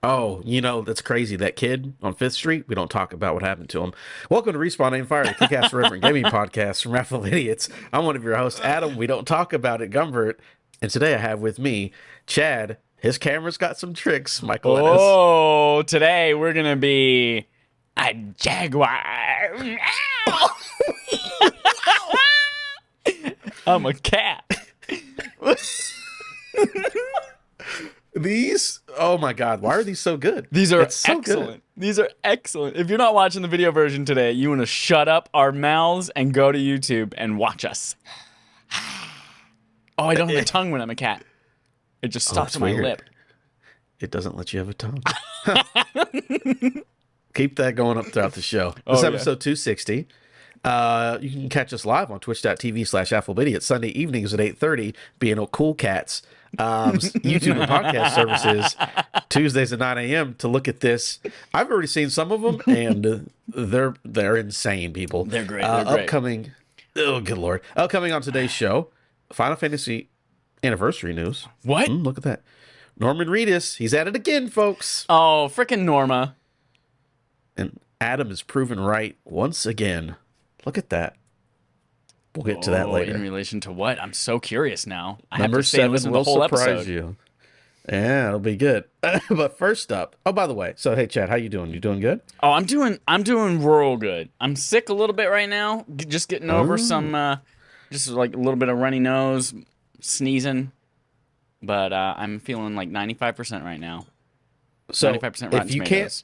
Oh, that's crazy. That kid on 5th Street, we don't talk about what happened to him. Welcome to Respawn Aim Fire, the kick-ass irreverent gaming podcast from Raffle Idiots. I'm one of your hosts, Adam. We don't talk about it, Gun. And today I have with me Chad. His camera's got some tricks, Michael. Oh, today we're going to be a jaguar. I'm a cat. These, oh my God, why are these so good? These are excellent. Good. These are excellent. If you're not watching the video version today, you want to shut up our mouths and go to YouTube and watch us. Oh, I don't have a tongue when I'm a cat. It just stops on my lip. It doesn't let you have a tongue. Keep that going up throughout the show. This episode 260. You can catch us live on twitch.tv/AffleBiddy Sunday evenings at 8:30, being a cool cats. YouTube and podcast services Tuesdays at 9 a.m. to look at this. I've already seen some of them, and they're insane, people. They're great. They're great. Upcoming, oh good lord! Upcoming on today's show, Final Fantasy anniversary news. What? Look at that, Norman Reedus. He's at it again, folks. Oh, frickin' Norma! And Adam is proven right once again. Look at that. We'll get to that later. In relation to what? I'm so curious now. Number 7 will surprise you. Yeah, it'll be good. But first up, oh, by the way, so hey, Chad, how you doing? You doing good? Oh, I'm doing real good. I'm sick a little bit right now. Just getting over some, just like a little bit of runny nose, sneezing. But I'm feeling like 95% right now. So 95% Rotten Tomatoes.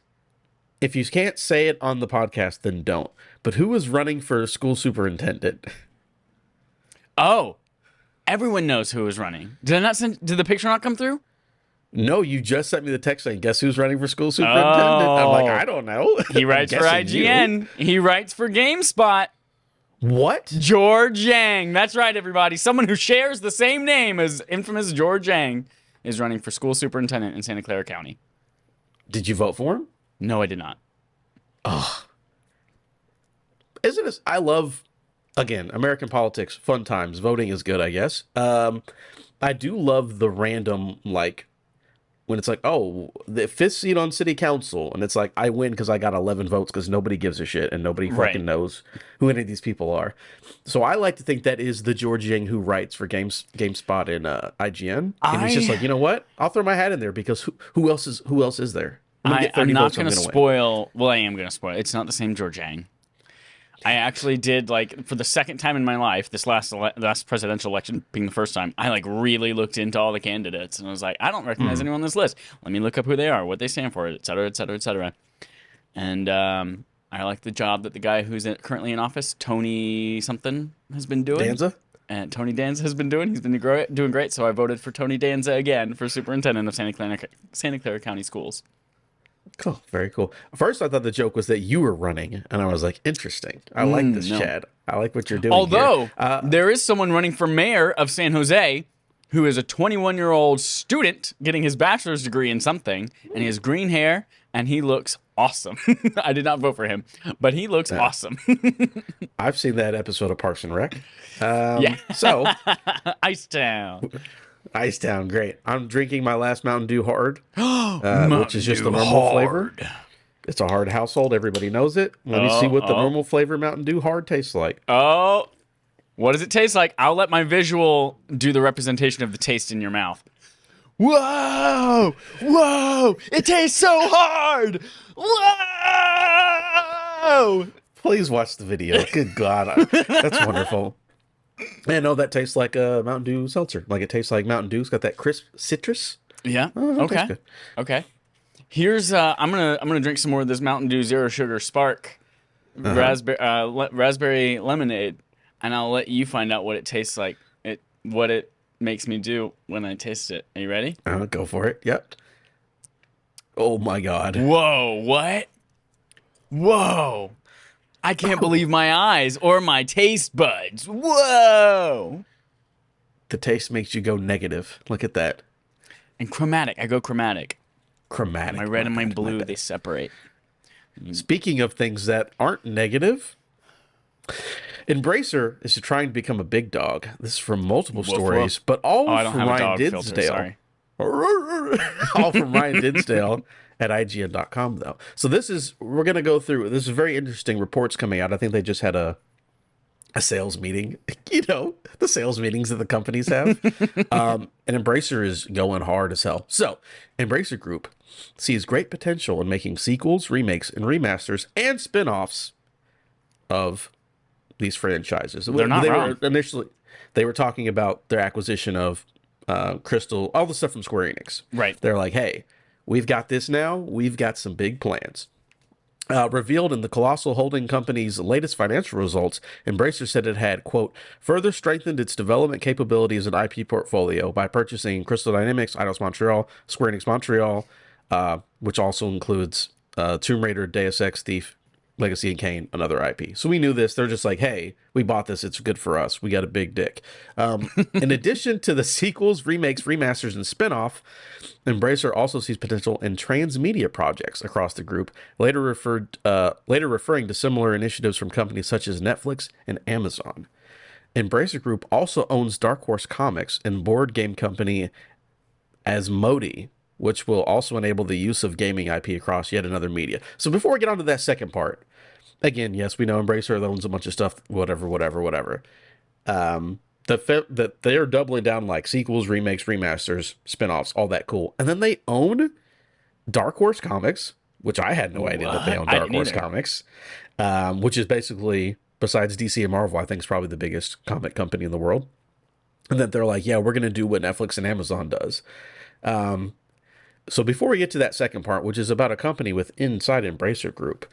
If you can't say it on the podcast, then don't. But who is running for school superintendent? Oh, everyone knows who is running. Did the picture not come through? No, you just sent me the text saying, guess who's running for school superintendent? I'm like, I don't know. He writes for IGN. He writes for GameSpot. What? George Yang. That's right, everybody. Someone who shares the same name as infamous George Yang is running for school superintendent in Santa Clara County. Did you vote for him? No, I did not. Oh. Isn't it? I love... Again, American politics, fun times. Voting is good, I guess. I do love the random, like, when it's like, oh, the 5th seat on city council, and it's like, I win because I got 11 votes because nobody gives a shit and nobody fucking knows who any of these people are. So I like to think that is the George Yang who writes for GameSpot and IGN. And he's just like, you know what? I'll throw my hat in there because who else is there? I'm not going to spoil... Well, I am going to spoil. It's not the same George Yang. I actually did, like, for the second time in my life, this last presidential election being the first time, I, like, really looked into all the candidates. And I was like, I don't recognize anyone on this list. Let me look up who they are, what they stand for, et cetera, et cetera, et cetera. And I like the job that the guy who's currently in office, Tony something, has been doing. Danza? And Tony Danza has been doing. He's been doing great. So I voted for Tony Danza again for superintendent of Santa Clara County Schools. Cool. Very cool. First, I thought the joke was that you were running, and I was like, interesting. I like this, no. Chad. I like what you're doing. Although, there is someone running for mayor of San Jose who is a 21-year-old student getting his bachelor's degree in something, and he has green hair, and he looks awesome. I did not vote for him, but he looks awesome. I've seen that episode of Parks and Rec. Yeah. So, Icetown, great. I'm drinking my last Mountain Dew Hard, which is just the normal flavor. It's a hard household. Everybody knows it. Let me see what the normal flavor Mountain Dew Hard tastes like. Oh, what does it taste like? I'll let my visual do the representation of the taste in your mouth. Whoa! Whoa! It tastes so hard! Whoa! Please watch the video. Good God. That's wonderful. Yeah, no, that tastes like a Mountain Dew seltzer. Like it tastes like Mountain Dew. It's got that crisp citrus. Yeah. Okay. Okay. Here's I'm gonna drink some more of this Mountain Dew Zero Sugar Spark raspberry lemonade, and I'll let you find out what it tastes like. What it makes me do when I taste it. Are you ready? Go for it. Yep. Oh my God. Whoa! What? Whoa! I can't believe my eyes or my taste buds. Whoa! The taste makes you go negative. Look at that. And chromatic. I go chromatic. Chromatic. My red and my blue, they separate. Speaking of things that aren't negative, Embracer is trying to become a big dog. This is from multiple Woof, stories, woof. but all I don't from have a Ryan dog filter, Dinsdale. sorry. All from Ryan Dinsdale at IGN.com, though. So we're going to go through, this is very interesting reports coming out. I think they just had a sales meeting, the sales meetings that the companies have. And Embracer is going hard as hell. So Embracer Group sees great potential in making sequels, remakes, and remasters and spin-offs of these franchises. They're not wrong. They were talking about their acquisition of Crystal, all the stuff from Square Enix. Right. They're like, hey, we've got this now. We've got some big plans. Revealed in the Colossal Holding Company's latest financial results, Embracer said it had, quote, further strengthened its development capabilities and IP portfolio by purchasing Crystal Dynamics, Eidos Montreal, Square Enix Montreal, which also includes Tomb Raider, Deus Ex, Thief, Legacy, and Kane, another IP. So we knew this. They're just like, hey, we bought this. It's good for us. We got a big dick. In addition to the sequels, remakes, remasters, and spin-off, Embracer also sees potential in transmedia projects across the group, later referring to similar initiatives from companies such as Netflix and Amazon. Embracer Group also owns Dark Horse Comics and board game company Asmodee, which will also enable the use of gaming IP across yet another media. So before we get on to that second part, again, yes, we know Embracer owns a bunch of stuff, whatever. That they are doubling down like sequels, remakes, remasters, spinoffs, all that cool. And then they own Dark Horse Comics, which I had no idea that they own Dark Horse Comics, which is basically, besides DC and Marvel, I think is probably the biggest comic company in the world. And then they're like, yeah, we're going to do what Netflix and Amazon does. So before we get to that second part, which is about a company inside Embracer Group,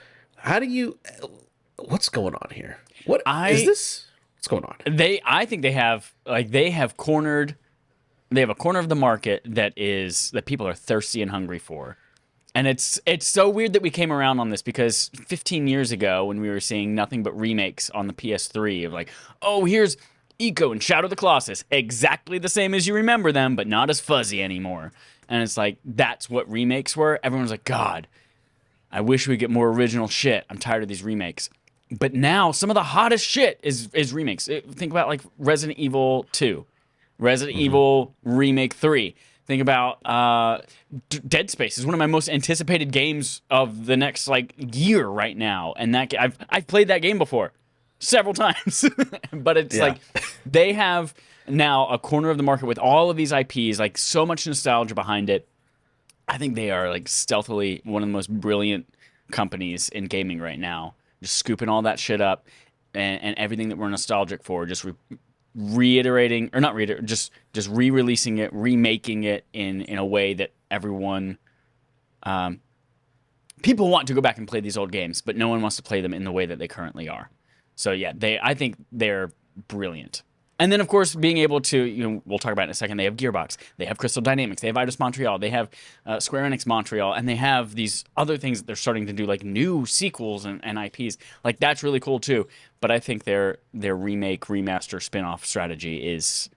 what's going on here? Is this? What's going on? I think they have a corner of the market that people are thirsty and hungry for. And it's so weird that we came around on this because 15 years ago when we were seeing nothing but remakes on the PS3 of like, oh, here's Eco and Shadow of the Colossus, exactly the same as you remember them, but not as fuzzy anymore. And it's like, that's what remakes were. Everyone's like, God, I wish we get more original shit. I'm tired of these remakes. But now, some of the hottest shit is remakes. Think about, like, Resident Evil 2. Resident Evil Remake 3. Think about Dead Space is one of my most anticipated games of the next, like, year right now. And I've played that game before. Several times. But it's like, they have now a corner of the market with all of these IPs, like so much nostalgia behind it. I think they are like stealthily one of the most brilliant companies in gaming right now. Just scooping all that shit up and everything that we're nostalgic for, just re-releasing it, remaking it in a way that everyone, people want to go back and play these old games, but no one wants to play them in the way that they currently are. So yeah, I think they're brilliant. And then, of course, being able to, we'll talk about it in a second, they have Gearbox, they have Crystal Dynamics, they have Eidos Montreal, they have Square Enix Montreal, and they have these other things that they're starting to do, like new sequels and IPs. Like, that's really cool, too. But I think their remake, remaster, spin-off strategy is...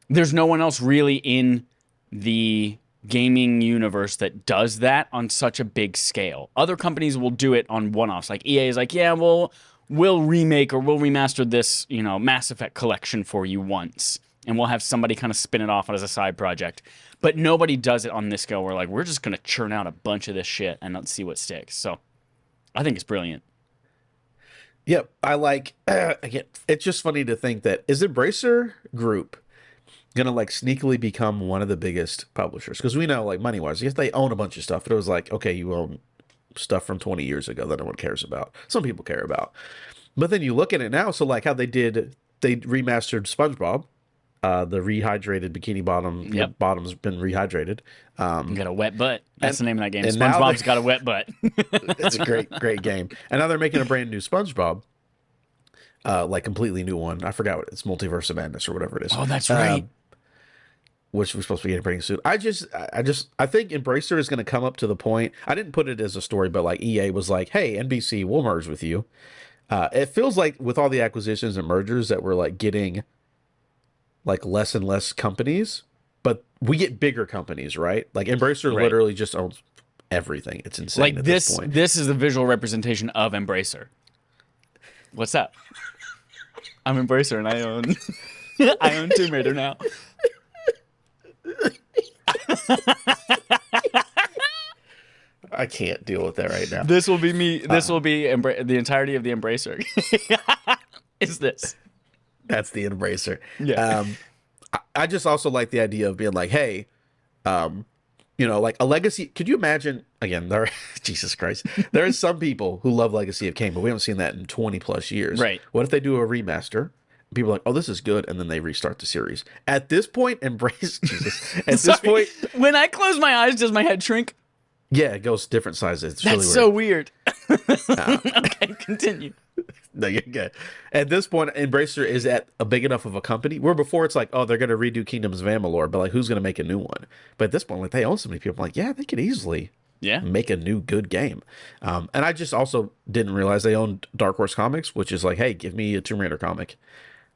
There's no one else really in the gaming universe that does that on such a big scale. Other companies will do it on one-offs. Like, EA is like, yeah, we'll remake or we'll remaster this, Mass Effect collection for you once, and we'll have somebody kind of spin it off as a side project. But nobody does it on this scale. We're like, we're just going to churn out a bunch of this shit and let's see what sticks. So I think it's brilliant. Yep. I like, again, it's just funny to think that is Embracer Group going to like sneakily become one of the biggest publishers? Because we know, like, money-wise, yes, they own a bunch of stuff, but it was like, okay, you own stuff from 20 years ago that no one cares about. Some people care about. But then you look at it now, so like how they remastered SpongeBob, the rehydrated bikini bottom. Yep. Bottom's been rehydrated. You got a wet butt. That's the name of that game. SpongeBob's got a wet butt. It's a great game. And now they're making a brand new SpongeBob, like completely new one. I forgot what it's, Multiverse of Madness or whatever it is. Oh, that's right. Which we're supposed to be getting pretty soon. I think Embracer is going to come up to the point. I didn't put it as a story, but like EA was like, hey, NBC, we'll merge with you. It feels like with all the acquisitions and mergers that we're like getting like less and less companies, but we get bigger companies, right? Like Embracer literally just owns everything. It's insane. Like at this point. This is the visual representation of Embracer. What's up? I'm Embracer, and I own I own Tomb Raider now. I can't deal with that right now. This will be me. This will be the entirety of the Embracer. Is this? That's the Embracer. Yeah. I just also like the idea of being like, hey, like a legacy. Could you imagine? Again, Jesus Christ, there is some people who love Legacy of Kain, but we haven't seen that in 20 plus years. Right. What if they do a remaster? People are like, oh, this is good, and then they restart the series. At this point, Jesus. At this point, when I close my eyes, does my head shrink? Yeah, it goes different sizes. It's That's really so weird. Okay, continue. No, you're good. At this point, Embracer is at a big enough of a company where before it's like, oh, they're going to redo Kingdoms of Amalur, but like, who's going to make a new one? But at this point, like, they own so many people. I'm like, yeah, they could easily make a new good game. And I just also didn't realize they owned Dark Horse Comics, which is like, hey, give me a Tomb Raider comic.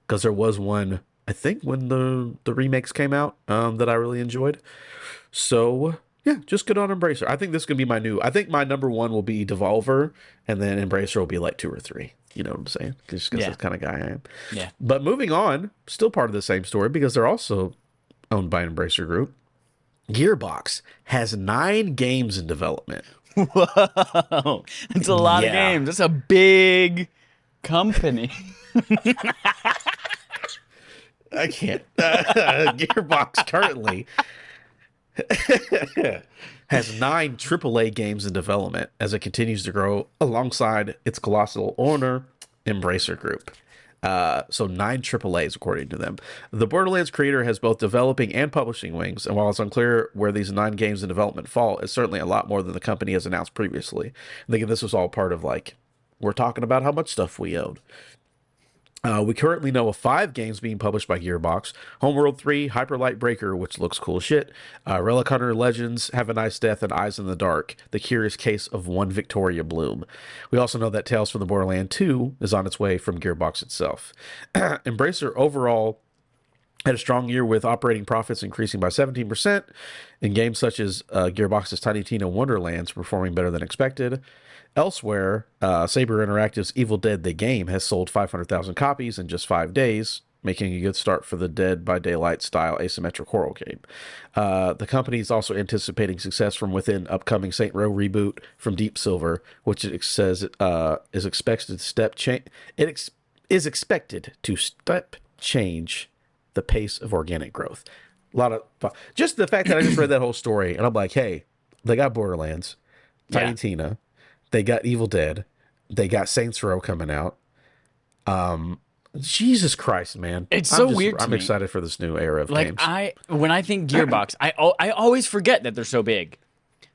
Because there was one, I think, when the remakes came out that I really enjoyed. So... yeah, just good on Embracer. I think this could be I think my number one will be Devolver, and then Embracer will be like 2 or 3. You know what I'm saying? Just because that's the kind of guy I am. Yeah. But moving on, still part of the same story because they're also owned by Embracer Group. Gearbox has 9 games in development. Whoa. That's a lot of games. That's a big company. I can't. Gearbox currently... has 9 AAA games in development as it continues to grow alongside its colossal owner, Embracer Group. So 9 AAAs, according to them. The Borderlands creator has both developing and publishing wings, and while it's unclear where these 9 games in development fall, it's certainly a lot more than the company has announced previously. I think this was all part of, like, we're talking about how much stuff we own. We currently know of 5 games being published by Gearbox: Homeworld 3, Hyper Light Breaker, which looks cool as shit, Relic Hunter Legends, Have a Nice Death, and Eyes in the Dark, The Curious Case of One Victoria Bloom. We also know that Tales from the Borderland 2 is on its way from Gearbox itself. Embracer overall had a strong year with operating profits increasing by 17%, in games such as Gearbox's Tiny Tina Wonderlands performing better than expected. Elsewhere, Saber Interactive's Evil Dead the Game has sold 500,000 copies in just 5 days, making a good start for the Dead by Daylight style asymmetric horror game. The company is also anticipating success from within upcoming Saint Row reboot from Deep Silver, which it says is expected to step change the pace of organic growth. A lot of just the fact that I just read that whole story and I'm like, hey, they got Borderlands, Tiny Tina. They got Evil Dead. They got Saints Row coming out. Jesus Christ, man. It's so weird to I'm me. excited for this new era of games. When I think Gearbox, I always forget that they're so big.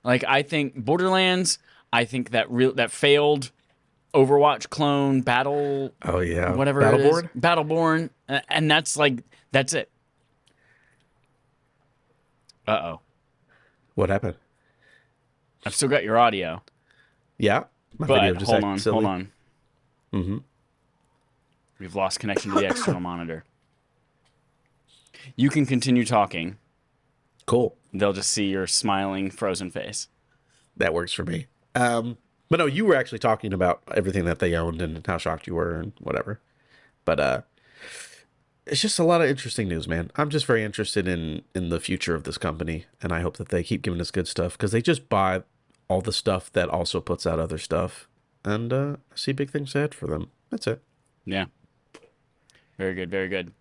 Like, I think Borderlands, I think that failed Overwatch clone, Battle... oh, yeah. Whatever Battleborn? it is. Battleborn. And that's it. Uh-oh. What happened? I've still got your audio. Yeah, but hold on. Mm-hmm. We've lost connection to the external monitor. You can continue talking. Cool. They'll just see your smiling, frozen face. That works for me. But no, you were actually talking about everything that they owned and how shocked you were and whatever. But it's just a lot of interesting news, man. I'm just very interested in the future of this company, and I hope that they keep giving us good stuff because they just buy all the stuff that also puts out other stuff. And I see big things ahead for them. That's it. Yeah. Very good, very good.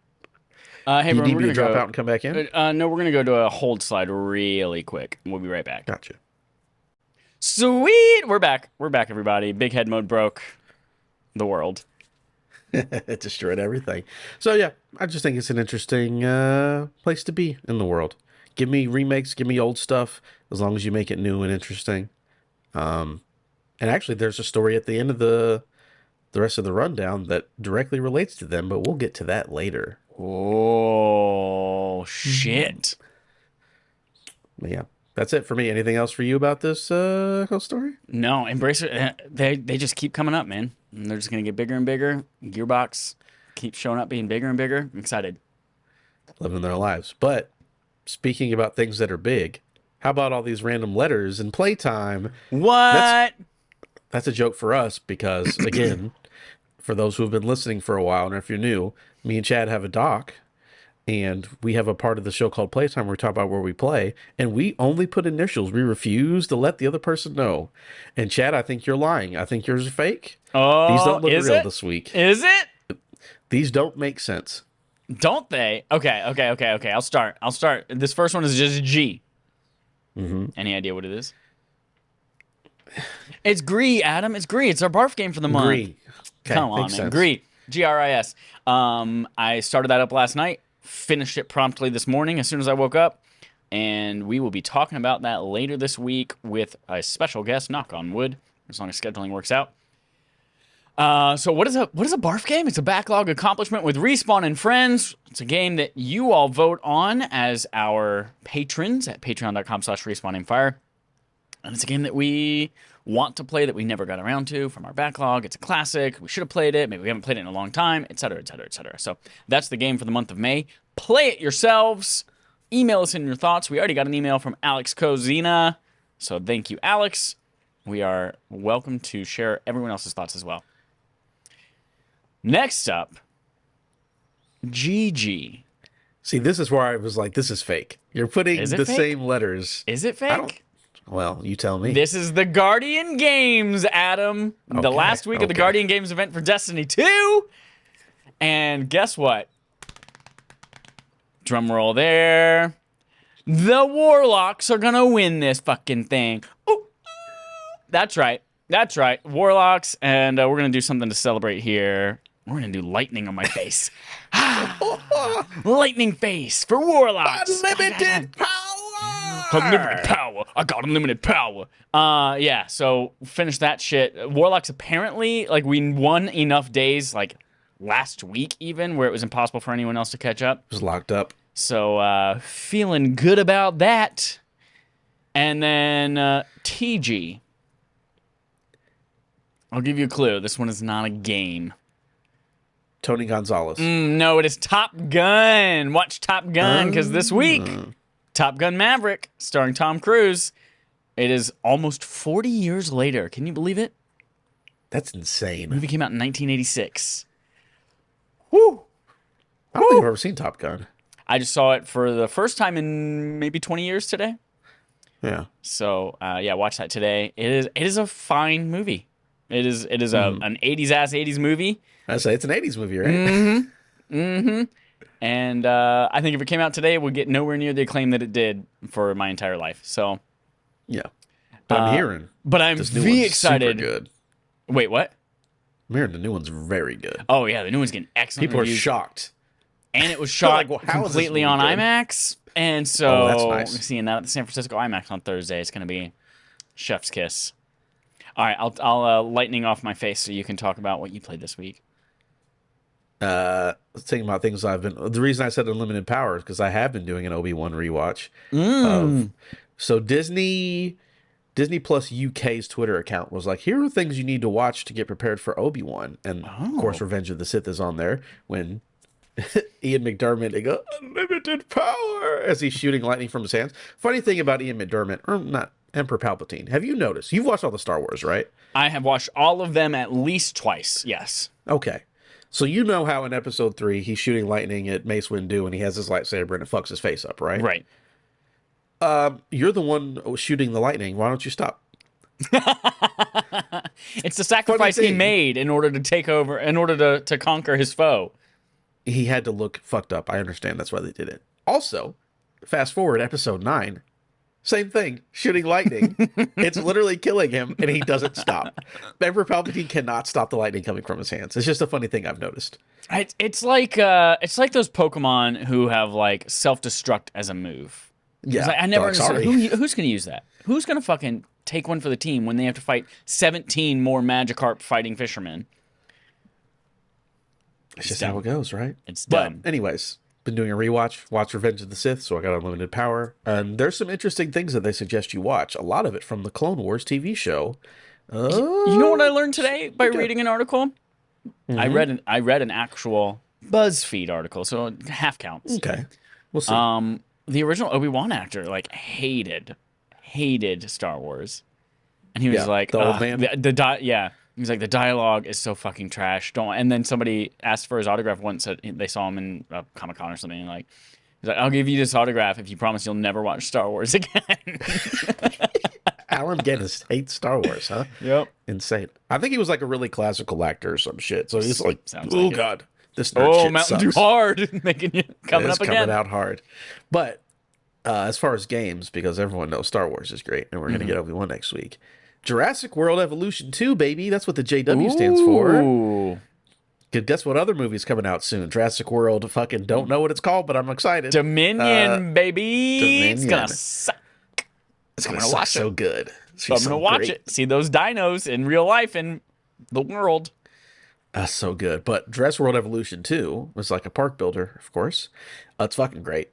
Hey, you Ron, need we're me going to drop out and come back in? No, we're going to go to a hold slide really quick. We'll be right back. Gotcha. Sweet! We're back. We're back, everybody. Big head mode broke the world. It destroyed everything. So, yeah, I just think it's an interesting place to be in the world. Give me remakes, give me old stuff, as long as you make it new and interesting. And actually, there's a story at the end of the rest of the rundown that directly relates to them, but we'll get to that later. Oh, shit. But yeah, that's it for me. Anything else for you about this whole story? No, Embracer, they just keep coming up, man. And they're just going to get bigger and bigger. Gearbox keeps showing up being bigger and bigger. I'm excited. Living their lives. But speaking about things that are big, how about all these random letters in playtime? What? That's a joke for us because, again, for those who have been listening for a while, and if you're new, me and Chad have a doc, and we have a part of the show called Playtime where we talk about where we play, and we only put initials. We refuse to let the other person know. And Chad, I think you're lying. I think yours are fake. Oh, these don't look is real it? this week. Is it? These don't make sense. Don't they? Okay. I'll start. This first one is just G. Any idea what it is? It's Gree, Adam. It's Gree. It's our barf game for the month. Gree. Okay, Come on, man. sense. Gree. Gris. I started that up last night. Finished it promptly this morning as soon as I woke up. And we will be talking about that later this week with a special guest, knock on wood, as long as scheduling works out. So what is a barf game? It's a backlog accomplishment with Respawn and friends. It's a game that you all vote on as our patrons at patreon.com/respawnandfire. And it's a game that we want to play that we never got around to from our backlog. It's a classic. We should have played it. Maybe we haven't played it in a long time, etc., etc., etc. So that's the game for the month of May. Play it yourselves. Email us in your thoughts. We already got an email from Alex Kozina. So thank you, Alex. We are welcome to share everyone else's thoughts as well. Next up, GG. See, this is where I was like, this is fake. You're putting the fake? same letters. Is it fake? Well, you tell me. This is the Guardian Games, Adam. The last week of the Guardian Games event for Destiny 2. And guess what? Drum roll there. The Warlocks are going to win this fucking thing. Ooh. That's right. Warlocks. And we're going to do something to celebrate here. We're going to do lightning on my face. Lightning face for Warlocks. Unlimited power. Unlimited power. I got unlimited power. Yeah, so finish that shit. Warlocks apparently, like, we won enough days, like, last week even, where it was impossible for anyone else to catch up. It was locked up. So, feeling good about that. And then, TG. I'll give you a clue. This one is not a game. Tony Gonzalez. No, it is Top Gun. Watch Top Gun, because this week, Top Gun Maverick, starring Tom Cruise. It is almost 40 years later. Can you believe it? That's insane. The movie came out in 1986. Woo! I don't think I've ever seen Top Gun. I just saw it for the first time in maybe 20 years today. Yeah. So, yeah, watch that today. It is a fine movie. It is an 80s-ass 80s movie. I say it's an 80s movie, right? And I think if it came out today, it would get nowhere near the acclaim that it did for my entire life. So, yeah. But I'm hearing. But I'm this new very one's excited. Super good. Wait, what? I'm hearing the new one's very good. Oh, yeah, the new one's getting excellent People reviews. are shocked. And it was shot like, well, how is this completely movie on good? IMAX. And so, that's nice. we're seeing that at the San Francisco IMAX on Thursday. It's going to be chef's kiss. All right, I'll lightning off my face so you can talk about what you played this week. Thinking about things the reason I said unlimited power is because I have been doing an Obi-Wan rewatch. So Disney Plus UK's Twitter account was like, here are things you need to watch to get prepared for Obi-Wan. And of course, Revenge of the Sith is on there when Ian McDermott, they go, unlimited power, as he's shooting lightning from his hands. Funny thing about Ian McDermott, or not, Emperor Palpatine. Have you noticed? You've watched all the Star Wars, right? I have watched all of them at least twice, yes. Okay. So you know how in episode 3, he's shooting lightning at Mace Windu and he has his lightsaber and it fucks his face up, right? Right. You're the one shooting the lightning. Why don't you stop? It's the sacrifice he made in order to take over, in order to conquer his foe. He had to look fucked up. I understand. That's why they did it. Also, fast forward episode 9. Same thing. Shooting lightning. It's literally killing him, and he doesn't stop. Emperor Palpatine cannot stop the lightning coming from his hands. It's just a funny thing I've noticed. It's like those Pokemon who have like self-destruct as a move. Yeah. Like, I never understood who's going to use that. Who's going to fucking take one for the team when they have to fight 17 more Magikarp fighting fishermen? It's just how it goes, right? It's dumb. But anyways, been doing a rewatch. Watch Revenge of the Sith, so I got unlimited power. And there's some interesting things that they suggest you watch. A lot of it from the Clone Wars TV show. You know what I learned today by reading an article? Mm-hmm. I read an actual BuzzFeed article, so half counts. Okay, we'll see. The original Obi-Wan actor like hated Star Wars, and he was like the old man. He's like, the dialogue is so fucking trash. Don't. And then somebody asked for his autograph once. That they saw him in a Comic-Con or something. And like, he's like, I'll give you this autograph if you promise you'll never watch Star Wars again. Alan Guinness hates Star Wars, huh? Yep. Insane. I think he was like a really classical actor or some shit. So he's like, Sounds oh like it. god, this nerd shit Mountain sucks. Dew hard, making you coming It's up again. coming out hard. But as far as games, because everyone knows Star Wars is great, and we're gonna get Obi-Wan next week. Jurassic World Evolution 2, baby. That's what the JW stands for. Ooh. Guess what other movie's coming out soon? Jurassic World. Fucking don't know what it's called, but I'm excited. Dominion, baby. Dominion. It's gonna suck. It's gonna suck so good. So I'm gonna watch it. See those dinos in real life in the world. That's so good. But Jurassic World Evolution 2 was like a park builder, of course. It's fucking great.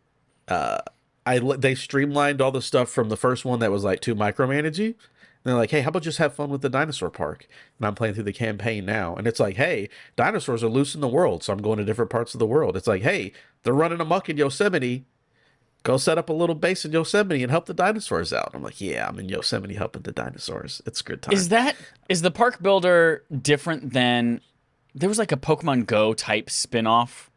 They streamlined all the stuff from the first one that was like too micromanagey. And they're like, hey, how about just have fun with the dinosaur park? And I'm playing through the campaign now. And it's like, hey, dinosaurs are loose in the world. So I'm going to different parts of the world. It's like, hey, they're running amok in Yosemite. Go set up a little base in Yosemite and help the dinosaurs out. I'm like, yeah, I'm in Yosemite helping the dinosaurs. It's a good time. Is the park builder different than there was like a Pokemon Go type spin-off?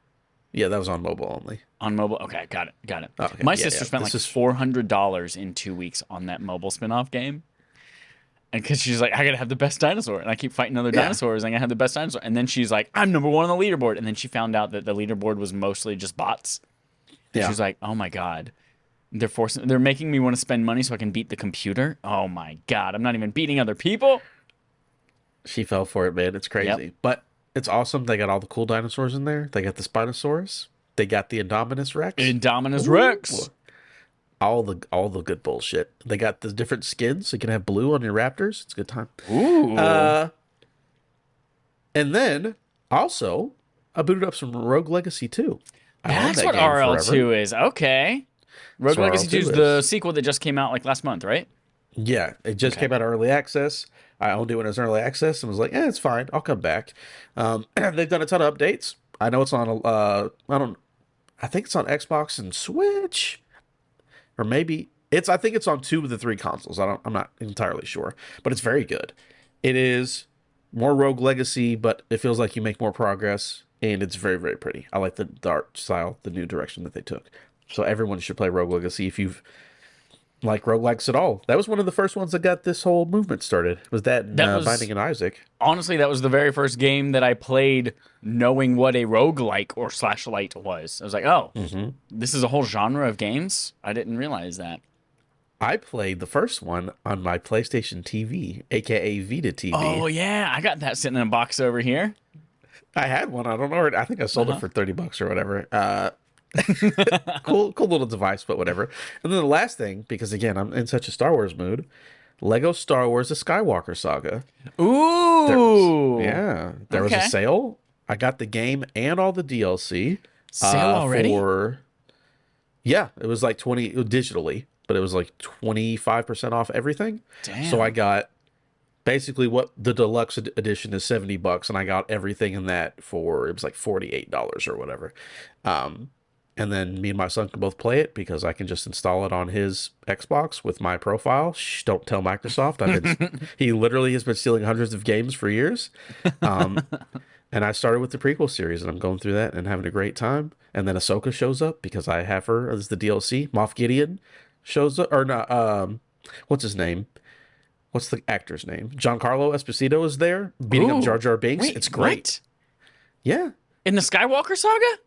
Yeah, that was on mobile only. On mobile? Okay, got it. Oh, okay. My sister spent This like $400 in 2 weeks on that mobile spin-off game. And because she's like, I gotta have the best dinosaur, and I keep fighting other dinosaurs, and I gotta have the best dinosaur. And then she's like, I'm number 1 on the leaderboard. And then she found out that the leaderboard was mostly just bots. And she was like, oh my god, they're making me want to spend money so I can beat the computer. Oh my god, I'm not even beating other people. She fell for it, man. It's crazy, but it's awesome. They got all the cool dinosaurs in there. They got the Spinosaurus. They got the Indominus Rex. Indominus Rex. All the good bullshit. They got the different skins. So you can have blue on your Raptors. It's a good time. Ooh. And then also, I booted up some Rogue Legacy 2. That's what RL2 is. Okay. Rogue Legacy 2 is the sequel that just came out like last month, right? Yeah, it just came out early access. I owned it when it was early access and was like, it's fine. I'll come back. They've done a ton of updates. I know it's on, I think it's on Xbox and Switch. Or maybe I think it's on 2 of the 3 consoles. I'm not entirely sure, but it's very good. It is more Rogue Legacy, but it feels like you make more progress, and it's very, very pretty. I like the art style, the new direction that they took. So everyone should play Rogue Legacy if you've like roguelikes at all. That was one of the first ones that got this whole movement started. Was that Binding of Isaac? Honestly, that was the very first game that I played knowing what a roguelike or /light was. I was like, oh, this is a whole genre of games? I didn't realize that. I played the first one on my PlayStation TV, aka Vita TV. Oh, yeah. I got that sitting in a box over here. I had one. I don't know. I think I sold it for $30 or whatever. Cool little device, but whatever. And then the last thing, because again, I'm in such a Star Wars mood, Lego Star Wars: The Skywalker Saga. Ooh, there was a sale. I got the game and all the DLC. Sale already? It was like 20 digitally, but it was like 25% off everything. Damn. So I got basically what the deluxe edition is $70, and I got everything in that for, it was like $48 or whatever. And then me and my son can both play it because I can just install it on his Xbox with my profile. Shh, don't tell Microsoft. He literally has been stealing hundreds of games for years. And I started with the prequel series, and I'm going through that and having a great time. And then Ahsoka shows up because I have her as the DLC. Moff Gideon shows up, or not. What's his name? What's the actor's name? Giancarlo Esposito is there beating up Jar Jar Binks. It's great. What? Yeah. In the Skywalker Saga?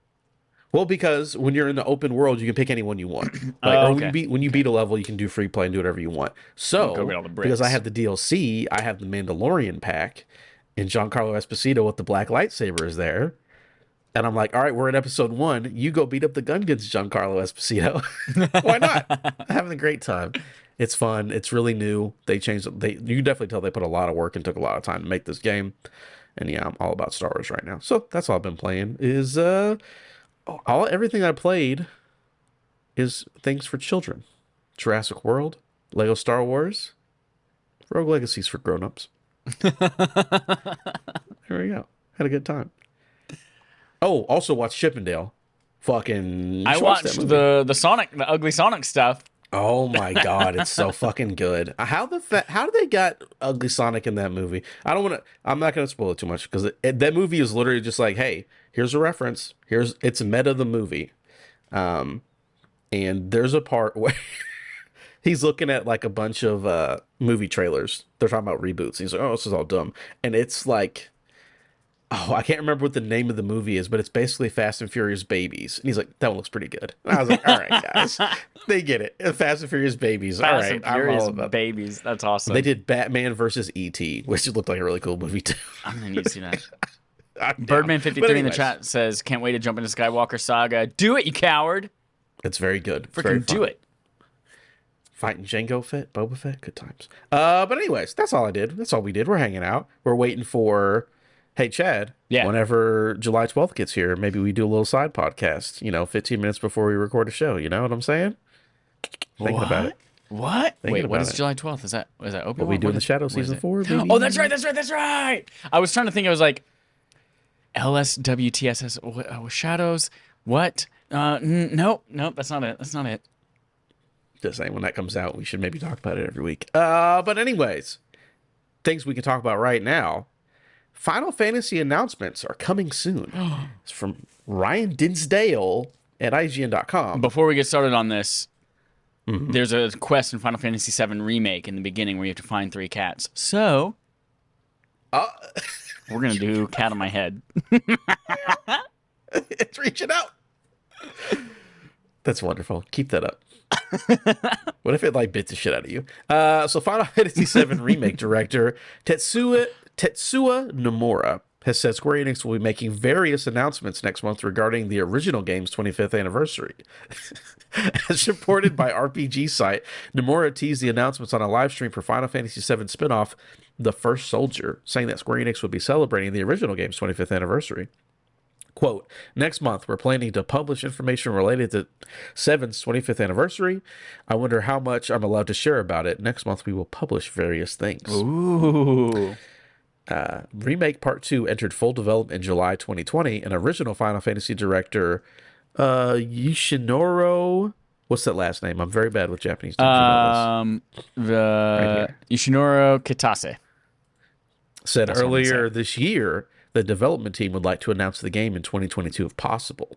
Well, because when you're in the open world, you can pick anyone you want. Or when you beat a level, you can do free play and do whatever you want. So, go get all the bricks. because I have the DLC, I have the Mandalorian pack, and Giancarlo Esposito with the black lightsaber is there. And I'm like, all right, we're in episode 1. You go beat up the Gungans, Giancarlo Esposito. Why not? I'm having a great time. It's fun. It's really new. They changed. You can definitely tell they put a lot of work and took a lot of time to make this game. And yeah, I'm all about Star Wars right now. So that's all I've been playing. Is everything I played is things for children. Jurassic World, Lego Star Wars, Rogue Legacies for grown-ups. There we go. Had a good time. Oh, also watched Chippendale. I watched the ugly Sonic stuff. Oh my god, it's so fucking good. How did they got Ugly Sonic in that movie? I don't want to. I'm not going to spoil it too much because that movie is literally just like, hey, here's a reference. It's meta the movie. Um, and there's a part where he's looking at like a bunch of movie trailers. They're talking about reboots. He's like, oh, this is all dumb, and it's like, oh, I can't remember what the name of the movie is, but it's basically Fast and Furious Babies. And he's like, that one looks pretty good. And I was like, all right, guys, they get it. Fast and Furious Babies. All Fast right, and Furious I'm all about Babies. That's awesome. They did Batman versus E.T., which looked like a really cool movie too. I'm gonna need to see that. Birdman53 in the chat says, can't wait to jump into Skywalker Saga. Do it, you coward. It's very good. Freaking do it. Fighting Jango Fett, Boba Fett, good times. But anyways, that's all I did. That's all we did. We're hanging out. We're waiting for, hey, Chad, whenever July 12th gets here, maybe we do a little side podcast, 15 minutes before we record a show. You know what I'm saying? Thinking about it. What? Wait, what is July 12th? Is that Obi-Wan? What we do in the Shadow Season 4? Baby? Oh, that's right. I was trying to think. I was like, LSWTSS Shadows. What? Nope, that's not it. Just saying, when that comes out, we should maybe talk about it every week. But anyways, things we can talk about right now. Final Fantasy announcements are coming soon. It's from Ryan Dinsdale at IGN.com. Before we get started on this, there's a quest in Final Fantasy VII Remake in the beginning where you have to find 3 cats. So, we're going to do Cat on My Head. It's reaching out. That's wonderful. Keep that up. What if it bit the shit out of you? So Final Fantasy VII Remake director Tetsuya Nomura has said Square Enix will be making various announcements next month regarding the original game's 25th anniversary. As reported by RPG site, Nomura teased the announcements on a live stream for Final Fantasy VII spin-off The First Soldier, saying that Square Enix would be celebrating the original game's 25th anniversary. Quote, next month, we're planning to publish information related to 7's 25th anniversary. I wonder how much I'm allowed to share about it. Next month, we will publish various things. Ooh. Remake Part 2 entered full development in July 2020, and original Final Fantasy director Yoshinoro... What's that last name? I'm very bad with Japanese names. Yoshinoro Kitase said earlier this year the development team would like to announce the game in 2022 if possible.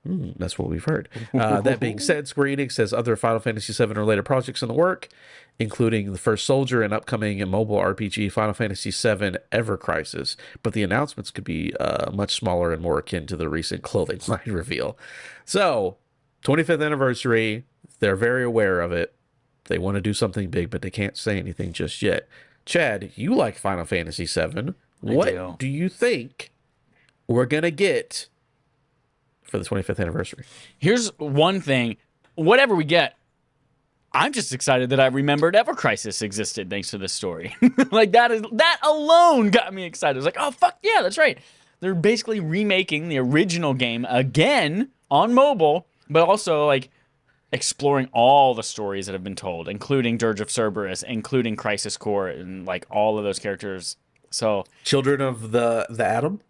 That's what we've heard. That being said, Square Enix has other Final Fantasy VII related projects in the work, including The First Soldier and upcoming mobile RPG Final Fantasy VII Ever Crisis, but the announcements could be much smaller and more akin to the recent clothing line reveal. So, 25th anniversary, they're very aware of it. They want to do something big, but they can't say anything just yet. Chad, you like Final Fantasy VII. What do you think we're going to get for the 25th anniversary? Here's one thing. Whatever we get, I'm just excited that I remembered Ever Crisis existed thanks to this story. That alone got me excited. I was like, oh, fuck yeah, that's right. They're basically remaking the original game again on mobile, but also exploring all the stories that have been told, including Dirge of Cerberus, including Crisis Core, and all of those characters. So, Children of the Atom?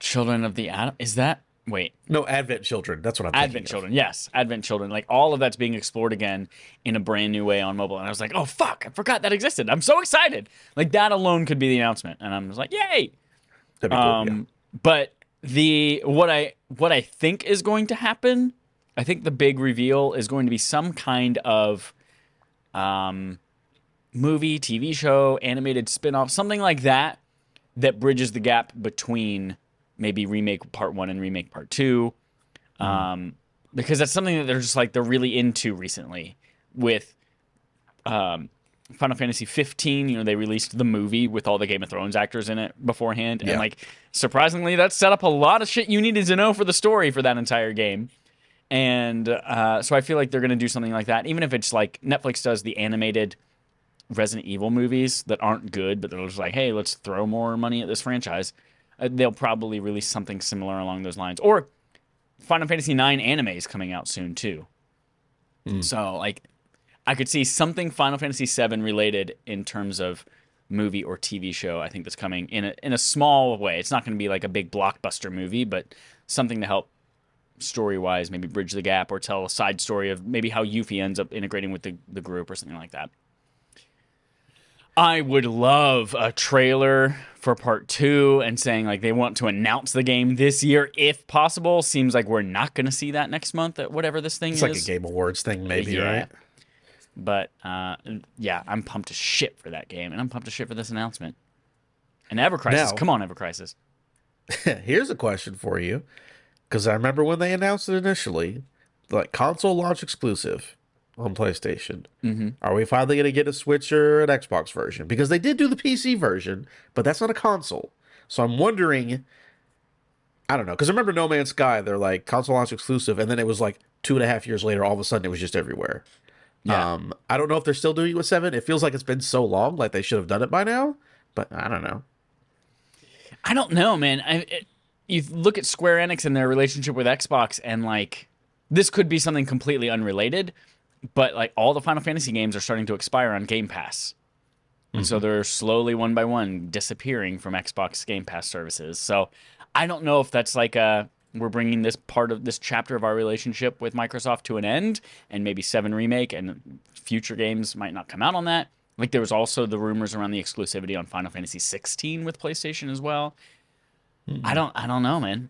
Children of the Atom? Is that... Wait. No, Advent Children. That's what I'm thinking Advent Children, yes. Advent Children. All of that's being explored again in a brand new way on mobile. And I was like, oh, fuck, I forgot that existed. I'm so excited. That alone could be the announcement. And I'm just like, yay! That'd be cool, yeah. But what I think is going to happen, I think the big reveal is going to be some kind of movie, TV show, animated spin-off, something like that bridges the gap between maybe Remake Part 1 and Remake Part 2. Because that's something that they're just they're really into recently with Final Fantasy 15. They released the movie with all the Game of Thrones actors in it beforehand. Yeah. And surprisingly, that set up a lot of shit you needed to know for the story for that entire game. And so I feel like they're going to do something like that, even if it's Netflix does the animated Resident Evil movies that aren't good, but they're just hey, let's throw more money at this franchise. They'll probably release something similar along those lines. Or Final Fantasy IX anime is coming out soon, too. So, I could see something Final Fantasy VII related in terms of movie or TV show, I think, that's coming in a small way. It's not going to be a big blockbuster movie, but something to help story-wise, maybe bridge the gap or tell a side story of maybe how Yuffie ends up integrating with the group or something like that. I would love a trailer for part 2 and saying like they want to announce the game this year if possible. Seems like we're not going to see that next month at whatever this thing is. It's like a Game Awards thing, maybe, right? But yeah, I'm pumped to shit for that game, and I'm pumped to shit for this announcement. And Ever Crisis, come on, Ever Crisis. Here's a question for you, because I remember when they announced it initially, like console launch exclusive on PlayStation. Mm-hmm. Are we finally going to get a Switch or an Xbox version? Because they did do the PC version, but that's not a console. So I'm wondering, I don't know, because I remember No Man's Sky, they're like console launch exclusive, and then it was like 2.5 years later, all of a sudden it was just everywhere. Yeah. I don't know if they're still doing it with 7. It feels like it's been so long, like they should have done it by now, but I don't know. I don't know, man. You look at Square Enix and their relationship with Xbox, and like this could be something completely unrelated, but like all the Final Fantasy games are starting to expire on Game Pass. And so they're slowly, one by one, disappearing from Xbox Game Pass services. So I don't know if that's like we're bringing this part of this chapter of our relationship with Microsoft to an end, and maybe 7 Remake and future games might not come out on that. Like there was also the rumors around the exclusivity on Final Fantasy 16 with PlayStation as well. I don't know, man.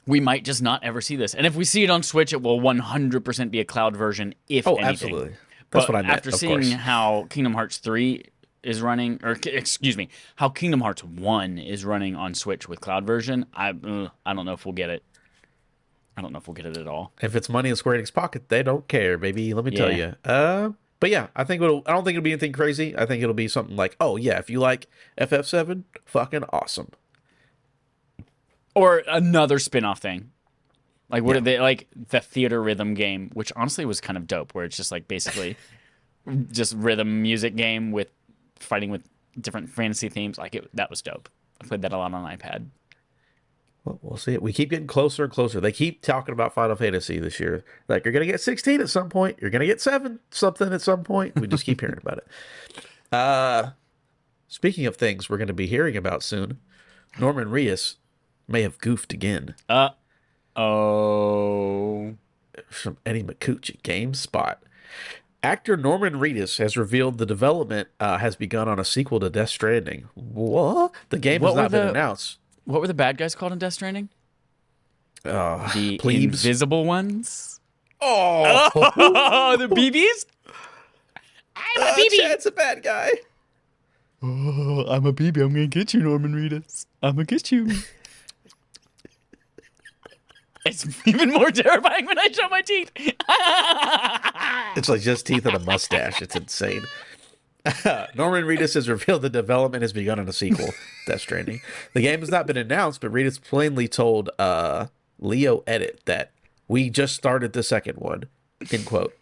We might just not ever see this. And if we see it on Switch, it will 100% be a cloud version, if anything. Absolutely. That's what I meant, after seeing how Kingdom Hearts 3 is running, or excuse me, how Kingdom Hearts 1 is running on Switch with cloud version, I don't know if we'll get it. I don't know if we'll get it at all. If it's money in Square Enix pocket, they don't care, baby. Let me tell you. But yeah, I don't think it'll be anything crazy. I think it'll be something like, oh yeah, if you like FF7, fucking awesome. Or another spin-off thing. Like what are they, like the Theater Rhythm game, which honestly was kind of dope, where it's just like basically just rhythm music game with fighting with different fantasy themes. Like that was dope. I played that a lot on iPad. Well, we'll see it. We keep getting closer and closer. They keep talking about Final Fantasy this year. Like, you're going to get 16 at some point. You're going to get 7 something at some point. We just keep hearing about it. Speaking of things we're going to be hearing about soon, Norman Reedus may have goofed again. Oh. From Eddie McCooch at GameSpot. Actor Norman Reedus has revealed the development has begun on a sequel to Death Stranding. What? The game has not been announced. What were the bad guys called in Death Stranding? The plebes. Invisible Ones? Oh! The BBs? I'm a BB! Chad's a bad guy. Oh, I'm a BB. I'm going to get you, Norman Reedus. I'm going to get you. It's even more terrifying when I show my teeth. It's like just teeth and a mustache. It's insane. Norman Reedus has revealed the development has begun on a sequel, Death Stranding. The game has not been announced, but Reedus plainly told Leo Edit that we just started the second one, end quote.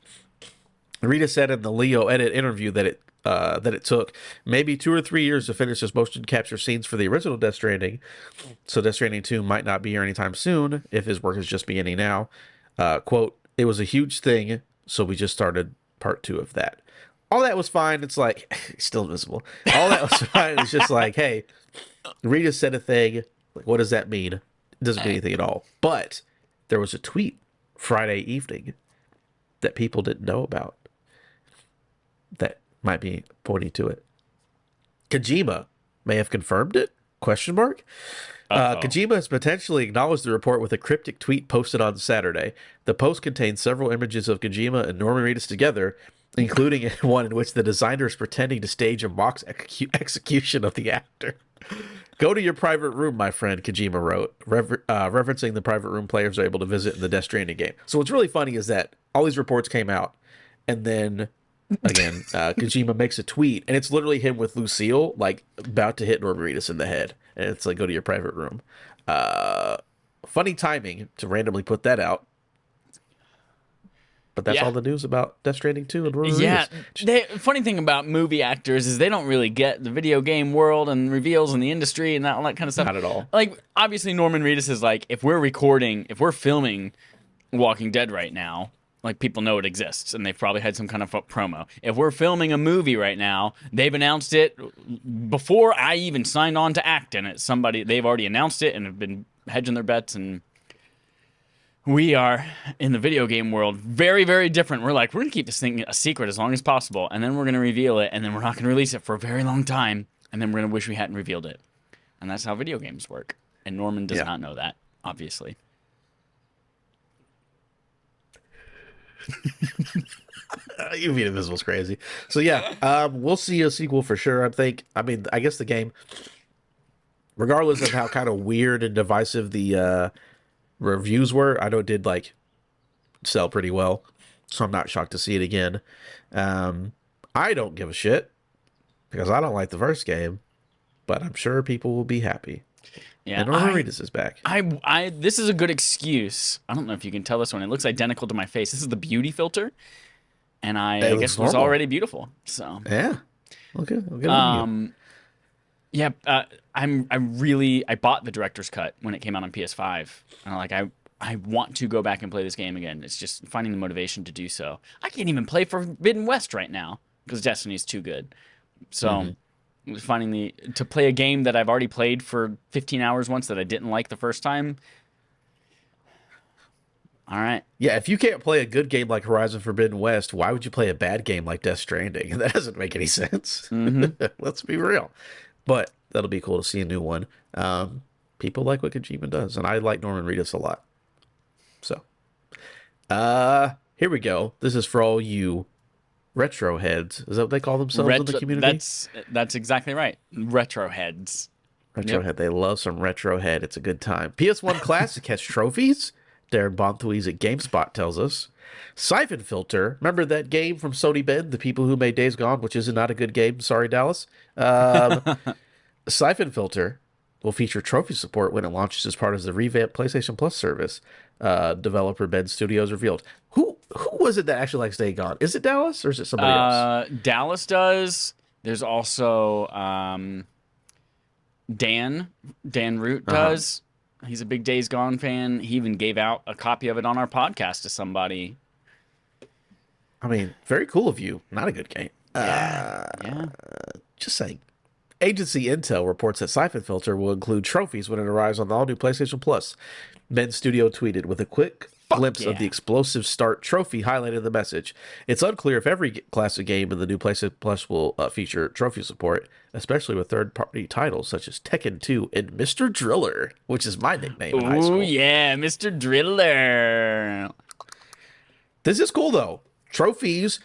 Reedus said in the Leo Edit interview that it took maybe 2 or 3 years to finish his motion capture scenes for the original Death Stranding, so Death Stranding 2 might not be here anytime soon if his work is just beginning now. Quote, it was a huge thing, so we just started part 2 of that. All that was fine. It's like, he's still invisible. All that was fine. It's just like, hey, Reedus said a thing. Like, what does that mean? It doesn't mean anything at all. But there was a tweet Friday evening that people didn't know about that might be pointing to it. Kojima may have confirmed it? Question mark. Kojima has potentially acknowledged the report with a cryptic tweet posted on Saturday. The post contains several images of Kojima and Norman Reedus together, including one in which the designer is pretending to stage a mock execution of the actor. Go to your private room, my friend, Kojima wrote, referencing the private room players are able to visit in the Death Stranding game. So what's really funny is that all these reports came out, and then, again, Kojima makes a tweet, and it's literally him with Lucille, like, about to hit Norman Reedus in the head. And it's like, go to your private room. Funny timing to randomly put that out. But that's all the news about Death Stranding 2 and Norman Reedus. The funny thing about movie actors is they don't really get the video game world and reveals in the industry and all that kind of stuff. Not at all. Like, obviously, Norman Reedus is like, if we're filming Walking Dead right now, like, people know it exists, and they've probably had some kind of promo. If we're filming a movie right now, they've announced it before I even signed on to act in it. They've already announced it and have been hedging their bets and we are in the video game world very, very different. We're like, we're going to keep this thing a secret as long as possible, and then we're going to reveal it, and then we're not going to release it for a very long time, and then we're going to wish we hadn't revealed it. And that's how video games work. And Norman does not know that, obviously. You mean Invisible's crazy. So yeah, we'll see a sequel for sure, I think. I mean, I guess the game, regardless of how kind of weird and divisive the reviews were, I know it did like sell pretty well, so I'm not shocked to see it again. I don't give a shit because I don't like the first game, but I'm sure people will be happy. Yeah, and Norman Reedus is back. This is a good excuse. I don't know if you can tell this one. It looks identical to my face. This is the beauty filter, and I guess it was already beautiful. So yeah, okay. Yeah, I bought the director's cut when it came out on PS5, and I want to go back and play this game again. It's just finding the motivation to do so. I can't even play Forbidden West right now because Destiny's too good. So finding to play a game that I've already played for 15 hours once that I didn't like the first time. All right. Yeah, if you can't play a good game like Horizon Forbidden West, why would you play a bad game like Death Stranding? That doesn't make any sense. Let's be real. But that'll be cool to see a new one. People like what Kojima does, and I like Norman Reedus a lot. So, here we go. This is for all you retro heads. Is that what they call themselves in the community? That's exactly right. Retro heads. Retro head. They love some retro head. It's a good time. PS1 Classic has trophies. Darren Bonthouise at GameSpot tells us. Siphon Filter. Remember that game from Sony Bend, the people who made Days Gone, which is not a good game. Sorry, Dallas. Siphon Filter will feature trophy support when it launches as part of the revamped PlayStation Plus service. Developer Bend Studios revealed. Who was it that actually likes Days Gone? Is it Dallas or is it somebody else? Dallas does. There's also Dan Root does. He's a big Days Gone fan. He even gave out a copy of it on our podcast to somebody. I mean, very cool of you. Not a good game. Yeah. Just saying. Agency Intel reports that Siphon Filter will include trophies when it arrives on the all-new PlayStation Plus. Bend Studio tweeted with a quick glimpse of the explosive start trophy highlighted in the message. It's unclear if every classic game in the new PlayStation Plus will feature trophy support, especially with third-party titles such as Tekken 2 and Mr. Driller, which is my nickname in high school. Oh, yeah, Mr. Driller. This is cool, though. Trophies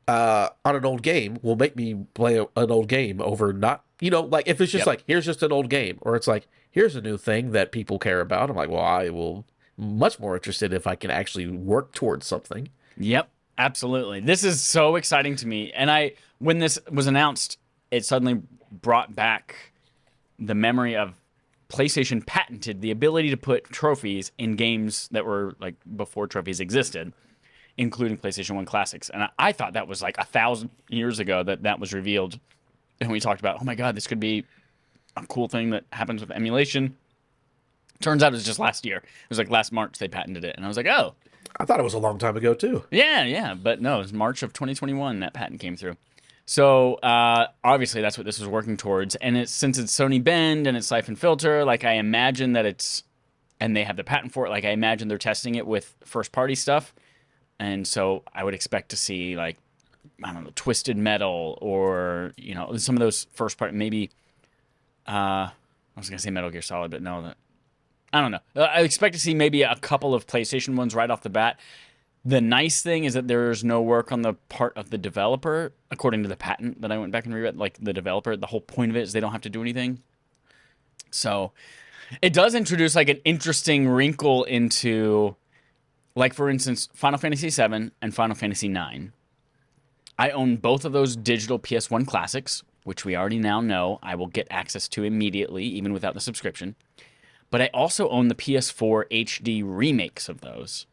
on an old game will make me play an old game over not, like if it's just like, here's just an old game, or it's like, here's a new thing that people care about. I'm like, well, I will much more interested if I can actually work towards something. Yep, absolutely. This is so exciting to me. And when this was announced, it suddenly brought back the memory of PlayStation patented the ability to put trophies in games that were like before trophies existed, including PlayStation 1 classics. And I thought that was like 1,000 years ago that was revealed. And we talked about, oh my God, this could be a cool thing that happens with emulation. Turns out it was just last year. It was like last March they patented it. And I was like, oh. I thought it was a long time ago, too. Yeah. But no, it was March of 2021 that patent came through. So obviously that's what this was working towards. And since it's Sony Bend and it's Siphon Filter, like I imagine that it's, and they have the patent for it, like I imagine they're testing it with first-party stuff. And so I would expect to see like, I don't know, Twisted Metal or, some of those first-party, maybe, I was going to say Metal Gear Solid, but no, I don't know. I expect to see maybe a couple of PlayStation ones right off the bat. The nice thing is that there's no work on the part of the developer, according to the patent that I went back and reread. Like the developer, the whole point of it is they don't have to do anything. So it does introduce like an interesting wrinkle into, like for instance, Final Fantasy VII and Final Fantasy IX. I own both of those digital PS1 classics, which we already now know I will get access to immediately, even without the subscription. But I also own the PS4 HD remakes of those,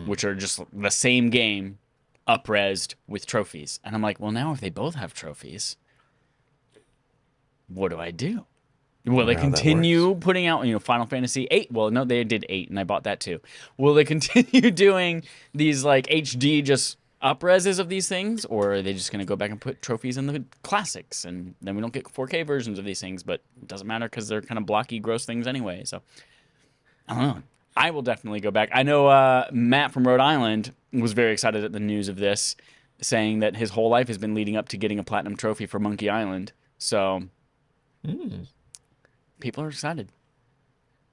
which are just the same game, up-resed with trophies. And I'm like, well, now if they both have trophies, what do I do? Will they continue putting out, Final Fantasy 8? Well, no, they did 8, and I bought that too. Will they continue doing these like HD just up-reses of these things, or are they just going to go back and put trophies in the classics, and then we don't get 4K versions of these things, but it doesn't matter because they're kind of blocky, gross things anyway, so I don't know. I will definitely go back. I know Matt from Rhode Island was very excited at the news of this, saying that his whole life has been leading up to getting a platinum trophy for Monkey Island. So people are excited.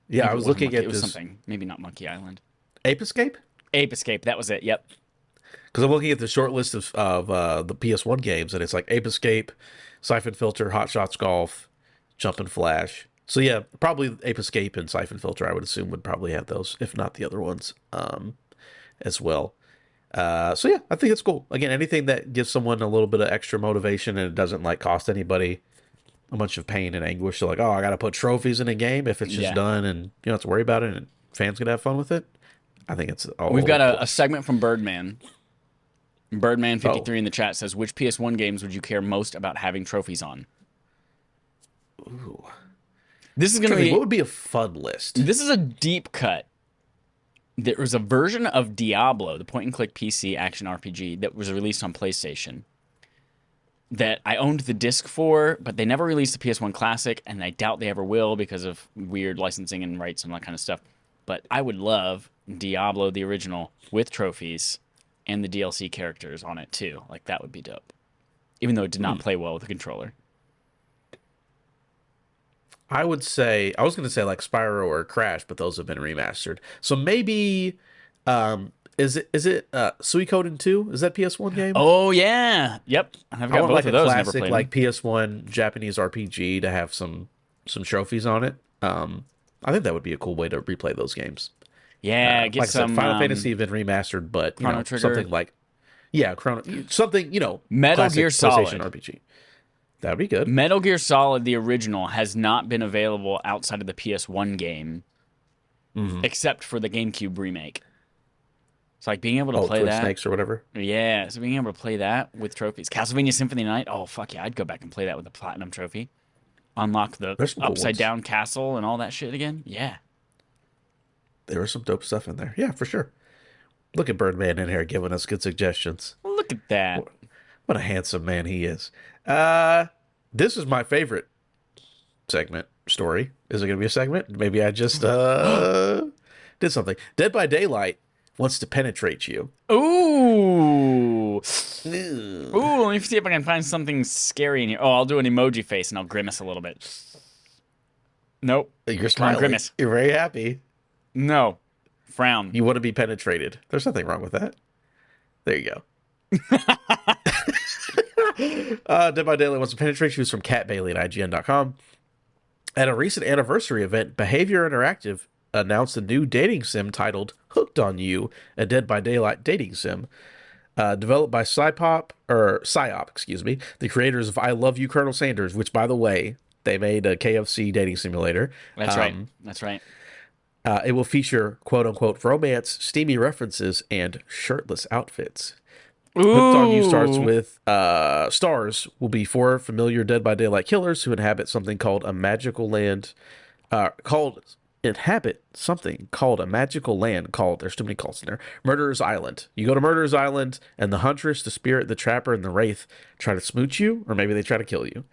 Yeah, Maybe I was looking at it was this something. Maybe not Monkey Island. Ape Escape. Ape Escape. That was it. Yep. Because I'm looking at the short list of the PS1 games, and it's like Ape Escape, Siphon Filter, Hot Shots Golf, Jump and Flash. So yeah, probably Ape Escape and Siphon Filter, I would assume, would probably have those, if not the other ones, as well. So yeah, I think it's cool. Again, anything that gives someone a little bit of extra motivation and it doesn't like cost anybody a bunch of pain and anguish. So like, oh, I got to put trophies in a game if it's just done and you don't have to worry about it and fans can have fun with it. I think it's all. We've got a segment from Birdman. Birdman53 in the chat says, which PS1 games would you care most about having trophies on? Ooh. This is going to be... What would be a fun list? This is a deep cut. There was a version of Diablo, the point-and-click PC action RPG, that was released on PlayStation that I owned the disc for, but they never released the PS1 Classic, and I doubt they ever will because of weird licensing and rights and that kind of stuff. But I would love Diablo, the original, with trophies and the DLC characters on it, too. Like, that would be dope. Even though it did not play well with the controller. I would say, I was going to say like Spyro or Crash, but those have been remastered. So maybe, is it Suikoden 2? Is that PS1 game? Oh, yeah. Yep. I've got both like of those. Classic, never played like PS1 Japanese RPG to have some trophies on it. I think that would be a cool way to replay those games. Yeah, get like some... Final Fantasy have been remastered, but Chrono Trigger. something like... Yeah, something, Metal Gear Solid. PlayStation RPG. That'd be good. Metal Gear Solid, the original, has not been available outside of the PS1 game, except for the GameCube remake. It's like being able to play Twin that. Snakes or whatever. Yeah, so being able to play that with trophies. Castlevania Symphony Night. Oh, fuck yeah, I'd go back and play that with the Platinum Trophy. Unlock the upside-down castle and all that shit again. Yeah. There was some dope stuff in there. Yeah, for sure. Look at Birdman in here giving us good suggestions. Look at that. What a handsome man he is. This is my favorite segment story. Is it going to be a segment? Maybe I just did something. Dead by Daylight wants to penetrate you. Ooh. Ooh, let me see if I can find something scary in here. Oh, I'll do an emoji face and I'll grimace a little bit. Nope. You're smiling. Grimace. You're very happy. No. Frown. You want to be penetrated. There's nothing wrong with that. There you go. Dead by Daylight wants to penetrate you from Kat Bailey at IGN.com. At a recent anniversary event, Behavior Interactive announced a new dating sim titled Hooked on You, a Dead by Daylight dating sim. Developed by Psyop, the creators of I Love You, Colonel Sanders, which, by the way, they made a KFC dating simulator. That's right. That's right. It will feature, quote-unquote, romance, steamy references, and shirtless outfits. Ooh. Hooked on You starts with stars will be 4 familiar Dead by Daylight killers who inhabit something called a magical land. There's too many calls in there. Murderer's Island. You go to Murderer's Island, and the Huntress, the Spirit, the Trapper, and the Wraith try to smooch you, or maybe they try to kill you.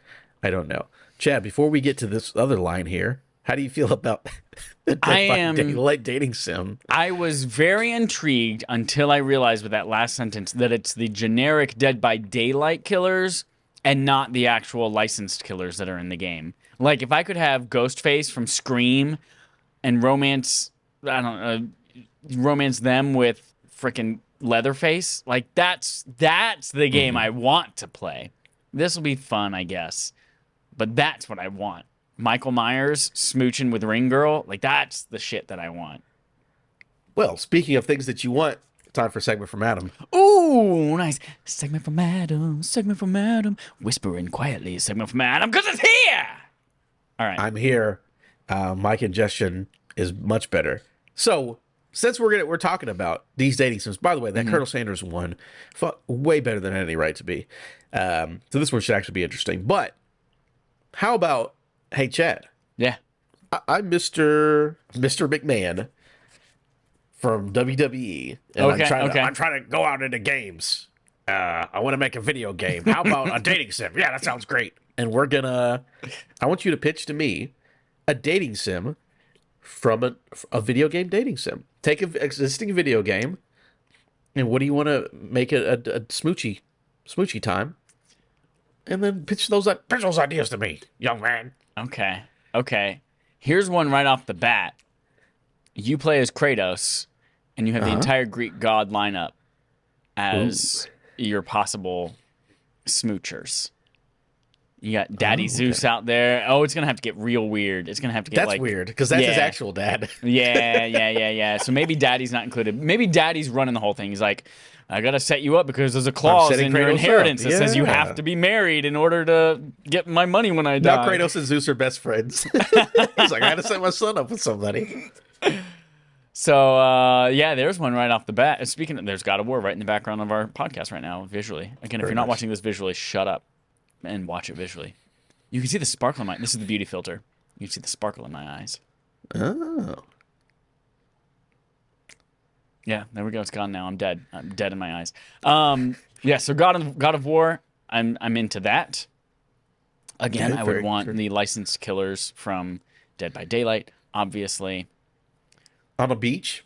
I don't know. Chad, before we get to this other line here, how do you feel about the Dead by Daylight dating sim? I was very intrigued until I realized with that last sentence that it's the generic Dead by Daylight killers and not the actual licensed killers that are in the game. Like, if I could have Ghostface from Scream and romance them with freaking Leatherface, like, that's the game I want to play. This will be fun, I guess. But that's what I want. Michael Myers smooching with Ring Girl, like, that's the shit that I want. Well, speaking of things that you want, time for a segment from Adam. Ooh, nice. Segment from Adam, whispering quietly, segment from Adam, because it's here! All right. I'm here. My congestion is much better. So, since we're talking about these dating sims, by the way, that Colonel Sanders one, way better than any right to be. So this one should actually be interesting. But, how about... Hey, Chad. Yeah. I'm Mr. McMahon from WWE. And I'm trying to go out into games. I want to make a video game. How about a dating sim? Yeah, that sounds great. And I want you to pitch to me a dating sim from a video game dating sim. Take an existing video game, and what do you want to make it a smoochy time? And then pitch those ideas to me, young man. Okay. Here's one right off the bat. You play as Kratos, and you have the entire Greek god lineup as your possible smoochers. You got Daddy Zeus out there. Oh, it's gonna have to get real weird. It's gonna have to get that's weird because that's his actual dad. Yeah. So maybe Daddy's not included. Maybe Daddy's running the whole thing. He's like, I gotta set you up because there's a clause in your inheritance that says you have to be married in order to get my money when I die. Now Kratos and Zeus are best friends. He's like, I gotta set my son up with somebody. So, there's one right off the bat. Speaking of, there's God of War right in the background of our podcast right now, visually. Again, if you're not watching this visually, shut up and watch it visually. You can see the sparkle in my... This is the beauty filter. You can see the sparkle in my eyes. Oh. Yeah, there we go. It's gone now. I'm dead. I'm dead in my eyes. So God of War, I'm into that. Again, I would want the licensed killers from Dead by Daylight, obviously. On a beach?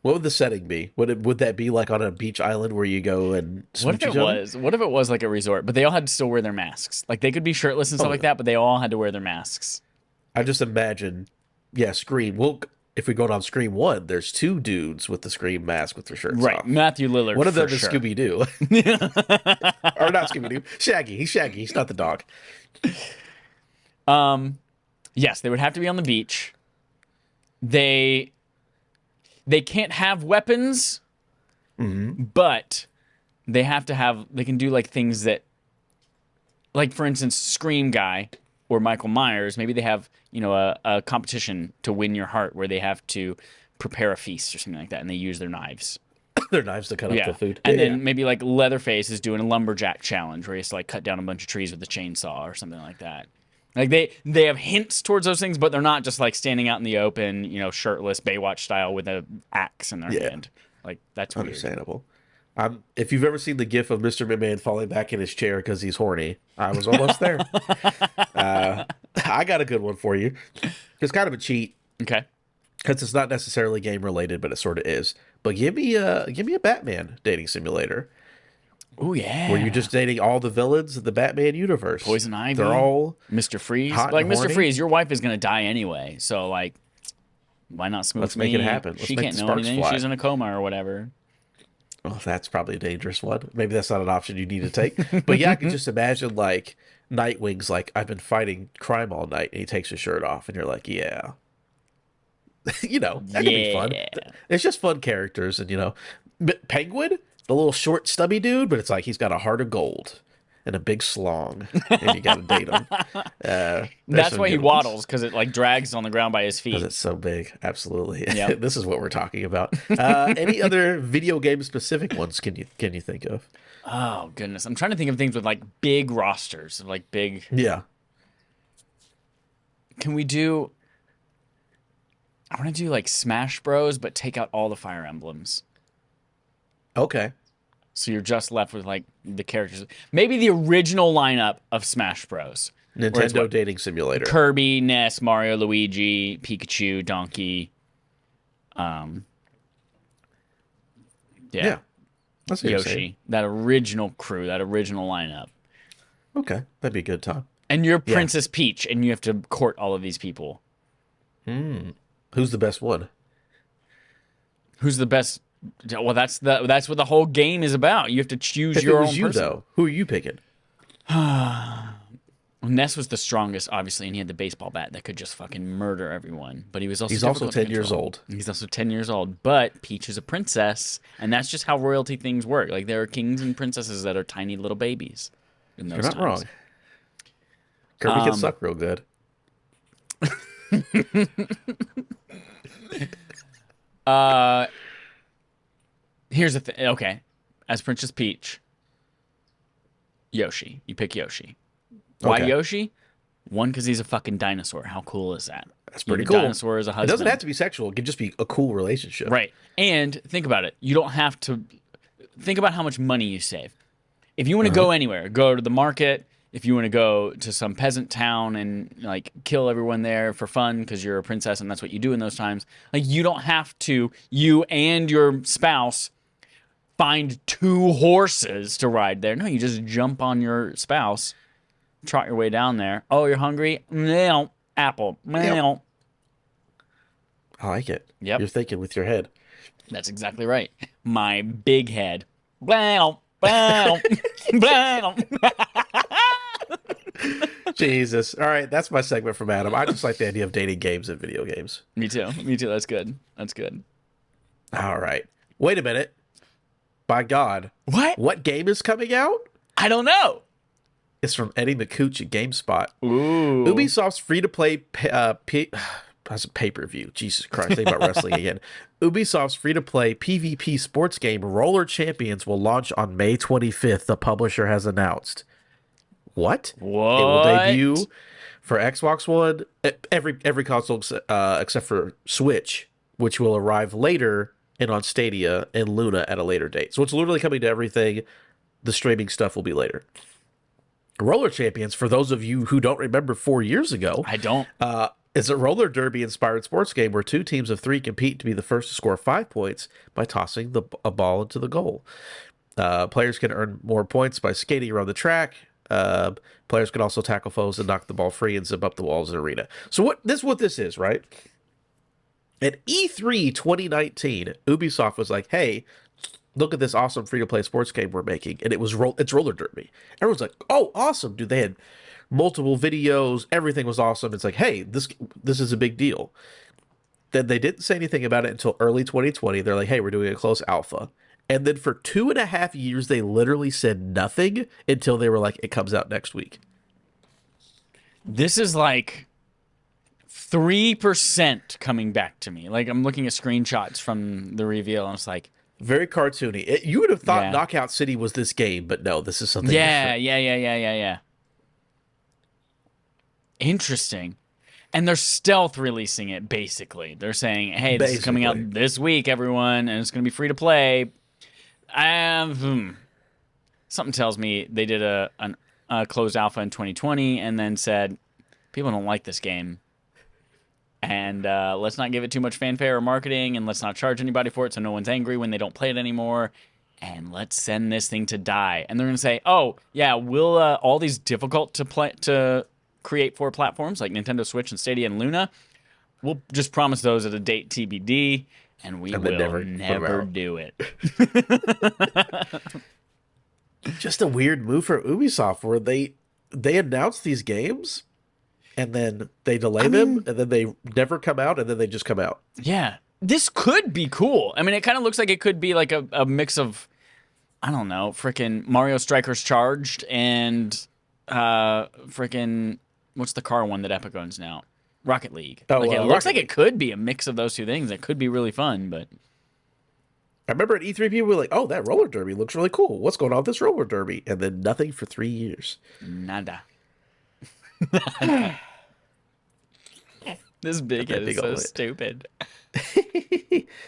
What would the setting be? Would that be like on a beach island where you go and What if it was like a resort, but they all had to still wear their masks? Like they could be shirtless and stuff like that, but they all had to wear their masks. I just imagine, Scream. Well, if we go down Scream 1, there's 2 dudes with the Scream mask with their shirts off. Right, Matthew Lillard. One of them is Scooby-Doo. Or not Scooby-Doo. Shaggy. He's Shaggy. He's not the dog. Yes, they would have to be on the beach. They can't have weapons, but they have to have... They can do like things that... Like, for instance, Scream Guy or Michael Myers, maybe they have, a competition to win your heart where they have to prepare a feast or something like that, and they use their knives. Their knives to cut up the food. And then maybe like Leatherface is doing a lumberjack challenge where he has to like cut down a bunch of trees with a chainsaw or something like that. Like they have hints towards those things, but they're not just like standing out in the open, shirtless Baywatch style with an axe in their hand. Like that's weird. Understandable. If you've ever seen the gif of Mr. McMahon falling back in his chair because he's horny, I was almost there. I got a good one for you. It's kind of a cheat. Okay. Because it's not necessarily game related, but it sort of is. But give me a Batman dating simulator. Oh yeah, where you're just dating all the villains of the Batman universe. Poison Ivy. They're all Mr. Freeze. Like Mr. Freeze, your wife is gonna die anyway, so like, why not smooth? Let's make it happen. She can't know anything. She's in a coma or whatever. Oh, that's probably a dangerous one. Maybe that's not an option you need to take. But yeah, I can just imagine like Nightwing's like, I've been fighting crime all night, and he takes his shirt off, and you're like, yeah. That could be fun. It's just fun characters, and but Penguin, the little short stubby dude, but it's like he's got a heart of gold and a big slong, and you gotta date him. That's why he waddles, because it like drags on the ground by his feet. Because it's so big. Absolutely. Yep. This is what we're talking about. Any other video game specific ones can you think of? Oh goodness, I'm trying to think of things with like big rosters, like big. Yeah. Can we do? I want to do like Smash Bros, but take out all the Fire Emblems. Okay. So you're just left with like the characters. Maybe the original lineup of Smash Bros. Nintendo dating simulator. Kirby, Ness, Mario, Luigi, Pikachu, Donkey. Yeah. That's what Yoshi. That original crew, that original lineup. Okay. That'd be a good time. And you're Princess Peach, and you have to court all of these people. Who's the best one? Who's the best? Well, that's what the whole game is about. You have to choose your own person. Though, who are you picking? Ness was the strongest, obviously, and he had the baseball bat that could just fucking murder everyone. But he's also 10 years old. He's also 10 years old. But Peach is a princess, and that's just how royalty things work. Like there are kings and princesses that are tiny little babies. In those You're not wrong. Kirby can suck real good. Here's the thing. Okay, as Princess Peach, Yoshi. You pick Yoshi. Why Yoshi? One, because he's a fucking dinosaur. How cool is that? That's pretty cool. Dinosaur is a husband. It doesn't have to be sexual. It can just be a cool relationship. Right. And think about it. You don't have to... Think about how much money you save. If you want to go anywhere, go to the market if you want to go to some peasant town and like kill everyone there for fun because you're a princess and that's what you do in those times, like you don't have to, you and your spouse, find 2 horses to ride there. No, you just jump on your spouse, trot your way down there. Oh, you're hungry? No. Apple. No. I like it. Yep. You're thinking with your head. That's exactly right. My big head. Blow, blow, blow. Jesus. All right, that's my segment from Adam. I just like the idea of dating games and video games. Me too. Me too. That's good. That's good. All right. Wait a minute. By God. What game is coming out? I don't know. It's from Eddie McCooch at GameSpot. Ooh. Ubisoft's free-to-play that's a pay-per-view. Jesus Christ, think about wrestling again. Ubisoft's free-to-play PvP sports game Roller Champions will launch on May 25th, the publisher has announced. What? It will debut for Xbox One, every console except for Switch, which will arrive later, and on Stadia and Luna at a later date. So it's literally coming to everything. The streaming stuff will be later. Roller Champions, for those of you who don't remember 4 years ago, I don't. It's a roller derby inspired sports game where 2 teams of 3 compete to be the first to score 5 points by tossing a ball into the goal. Players can earn more points by skating around the track. Players can also tackle foes and knock the ball free and zip up the walls in the arena. So what this is, right? At E3 2019, Ubisoft was like, hey, look at this awesome free-to-play sports game we're making. And it's roller derby. Everyone's like, oh, awesome, dude. They had multiple videos. Everything was awesome. It's like, hey, this is a big deal. Then they didn't say anything about it until early 2020. They're like, hey, we're doing a close alpha. And then for 2.5 years, they literally said nothing until they were like, it comes out next week. This is like 3% coming back to me. Like, I'm looking at screenshots from the reveal, and it's like... Very cartoony. You would have thought Knockout City was this game, but no, this is something different. Yeah. Interesting. And they're stealth releasing it, basically. They're saying, hey, this is coming out this week, everyone, and it's going to be free to play. Something tells me they did a closed alpha in 2020 and then said, people don't like this game. And let's not give it too much fanfare or marketing, and let's not charge anybody for it so no one's angry when they don't play it anymore. And let's send this thing to die. And they're going to say, oh, yeah, we'll all these difficult to create for platforms like Nintendo Switch and Stadia and Luna, we'll just promise those at a date TBD, and we will never do it. Just a weird move for Ubisoft where they announce these games and then they delay them, and then they never come out, and then they just come out. Yeah. This could be cool. I mean, it kind of looks like it could be like a mix of, I don't know, freaking Mario Strikers Charged and freaking, what's the car one that Epic owns now? Rocket League. Oh, it looks like it could be a mix of those two things. It could be really fun, but... I remember at E3 people were like, oh, that roller derby looks really cool. What's going on with this roller derby? And then nothing for 3 years. Nada. This big head is so stupid.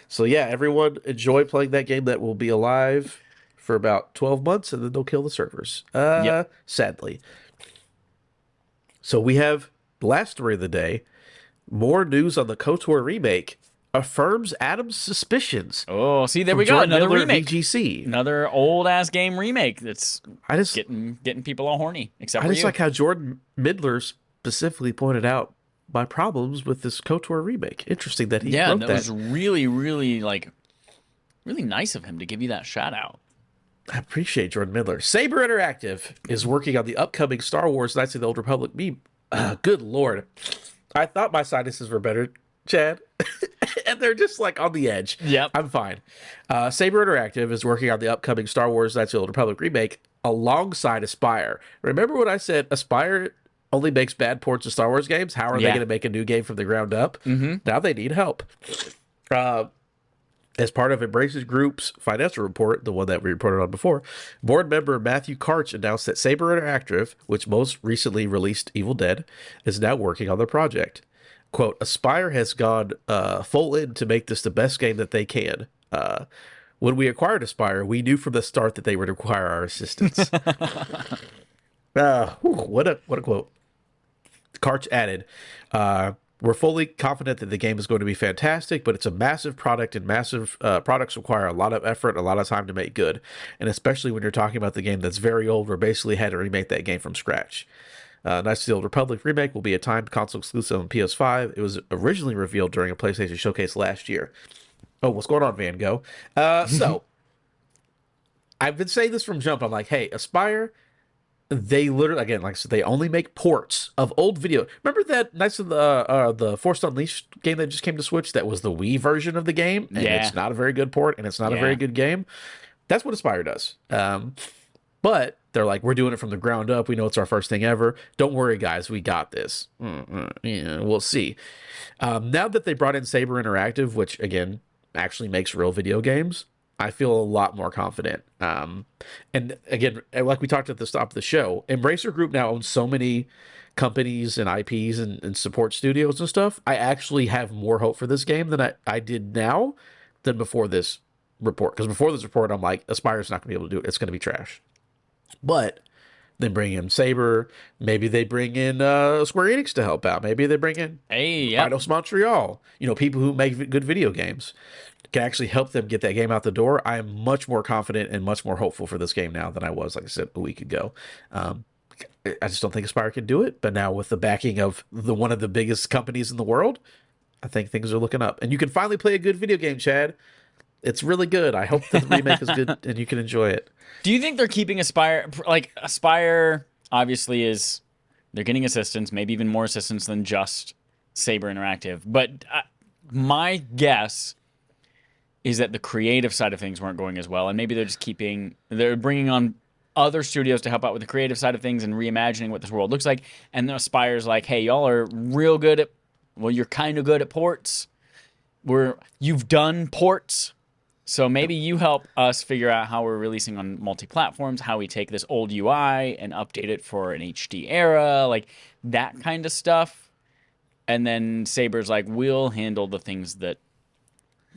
So yeah, everyone enjoy playing that game that will be alive for about 12 months, and then they'll kill the servers. Sadly. So we have the last story of the day. More news on the KOTOR remake affirms Adam's suspicions. Oh, see, there we go. Another remake. VGC. Another old-ass game remake that's getting people all horny, except for you. I just like how Jordan Midler specifically pointed out my problems with this KOTOR remake. Interesting that he wrote that. Yeah, that was really, really, really nice of him to give you that shout-out. I appreciate Jordan Midler. Saber Interactive is working on the upcoming Star Wars Knights of the Old Republic meme. Good Lord. I thought my sinuses were better, Chad. And they're just like on the edge. Yep. I'm fine. Saber Interactive is working on the upcoming Star Wars Knights of the Old Republic remake alongside Aspyr. Remember when I said Aspyr only makes bad ports of Star Wars games? How are they going to make a new game from the ground up? Mm-hmm. Now they need help. As part of Embrace's Group's financial report, the one that we reported on before, board member Matthew Karch announced that Saber Interactive, which most recently released Evil Dead, is now working on the project. Quote, Aspyr has gone full in to make this the best game that they can. When we acquired Aspyr, we knew from the start that they would require our assistance. What a quote. Karch added, we're fully confident that the game is going to be fantastic, but it's a massive product, and massive products require a lot of effort, a lot of time to make good. And especially when you're talking about the game that's very old, we basically had to remake that game from scratch. Knights of the Old Republic Remake will be a timed console exclusive on PS5. It was originally revealed during a PlayStation showcase last year. Oh, what's going on, Van Gogh? So, I've been saying this from jump. I'm like, hey, Aspire, they literally, again, like I said, they only make ports of old video. Remember that Knights of the Force Unleashed game that just came to Switch? That was the Wii version of the game, and it's not a very good port, and it's not a very good game. That's what Aspire does. But they're like, we're doing it from the ground up. We know it's our first thing ever. Don't worry, guys. We got this. Yeah, we'll see. Now that they brought in Saber Interactive, which, again, actually makes real video games, I feel a lot more confident. And again, like we talked at the top of the show, Embracer Group now owns so many companies and IPs and support studios and stuff. I actually have more hope for this game than I did now than before this report. Because before this report, I'm like, Aspire's not going to be able to do it. It's going to be trash. But then bring in Saber. Maybe they bring in Square Enix to help out. Maybe they bring in Eidos Montreal. You know, people who make good video games can actually help them get that game out the door. I am much more confident and much more hopeful for this game now than I was, like I said, a week ago. I just don't think Aspire can do it. But now with the backing of one of the biggest companies in the world, I think things are looking up. And you can finally play a good video game, Chad. It's really good. I hope that the remake is good and you can enjoy it. Do you think they're keeping Aspire? Like, Aspire obviously is, they're getting assistance, maybe even more assistance than just Saber Interactive. But my guess is that the creative side of things weren't going as well. And maybe they're bringing on other studios to help out with the creative side of things and reimagining what this world looks like. And then Aspire's like, hey, y'all are real good at, well, you're kind of good at ports. You've done ports. So maybe you help us figure out how we're releasing on multi-platforms, how we take this old UI and update it for an HD era, like that kind of stuff. And then Saber's like, we'll handle the things that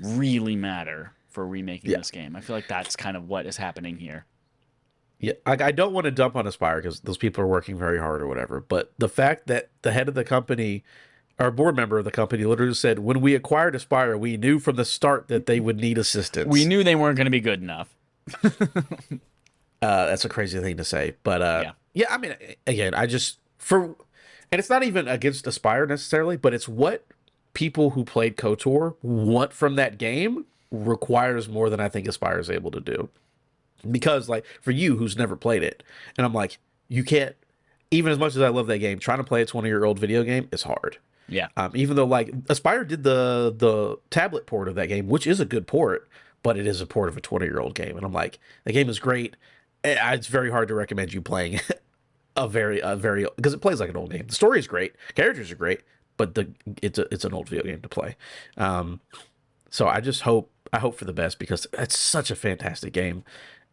really matter for remaking this game. I feel like that's kind of what is happening here. Yeah, I don't want to dump on Aspire because those people are working very hard or whatever. But the fact that the head of the company, our board member of the company, literally said, when we acquired Aspire, we knew from the start that they would need assistance. We knew they weren't going to be good enough. That's a crazy thing to say. But yeah, I mean, again, and it's not even against Aspire necessarily, but it's what people who played KOTOR want from that game requires more than I think Aspire is able to do. Because, like, for you who's never played it, and I'm like, you can't, even as much as I love that game, trying to play a 20-year-old video game is hard. Yeah. Even though, like, Aspire did the tablet port of that game, which is a good port, but it is a port of a 20-year-old game. And I'm like, the game is great. It's very hard to recommend you playing a very, because it plays like an old game. The story is great. Characters are great, but it's an old video game to play. So I hope for the best because it's such a fantastic game.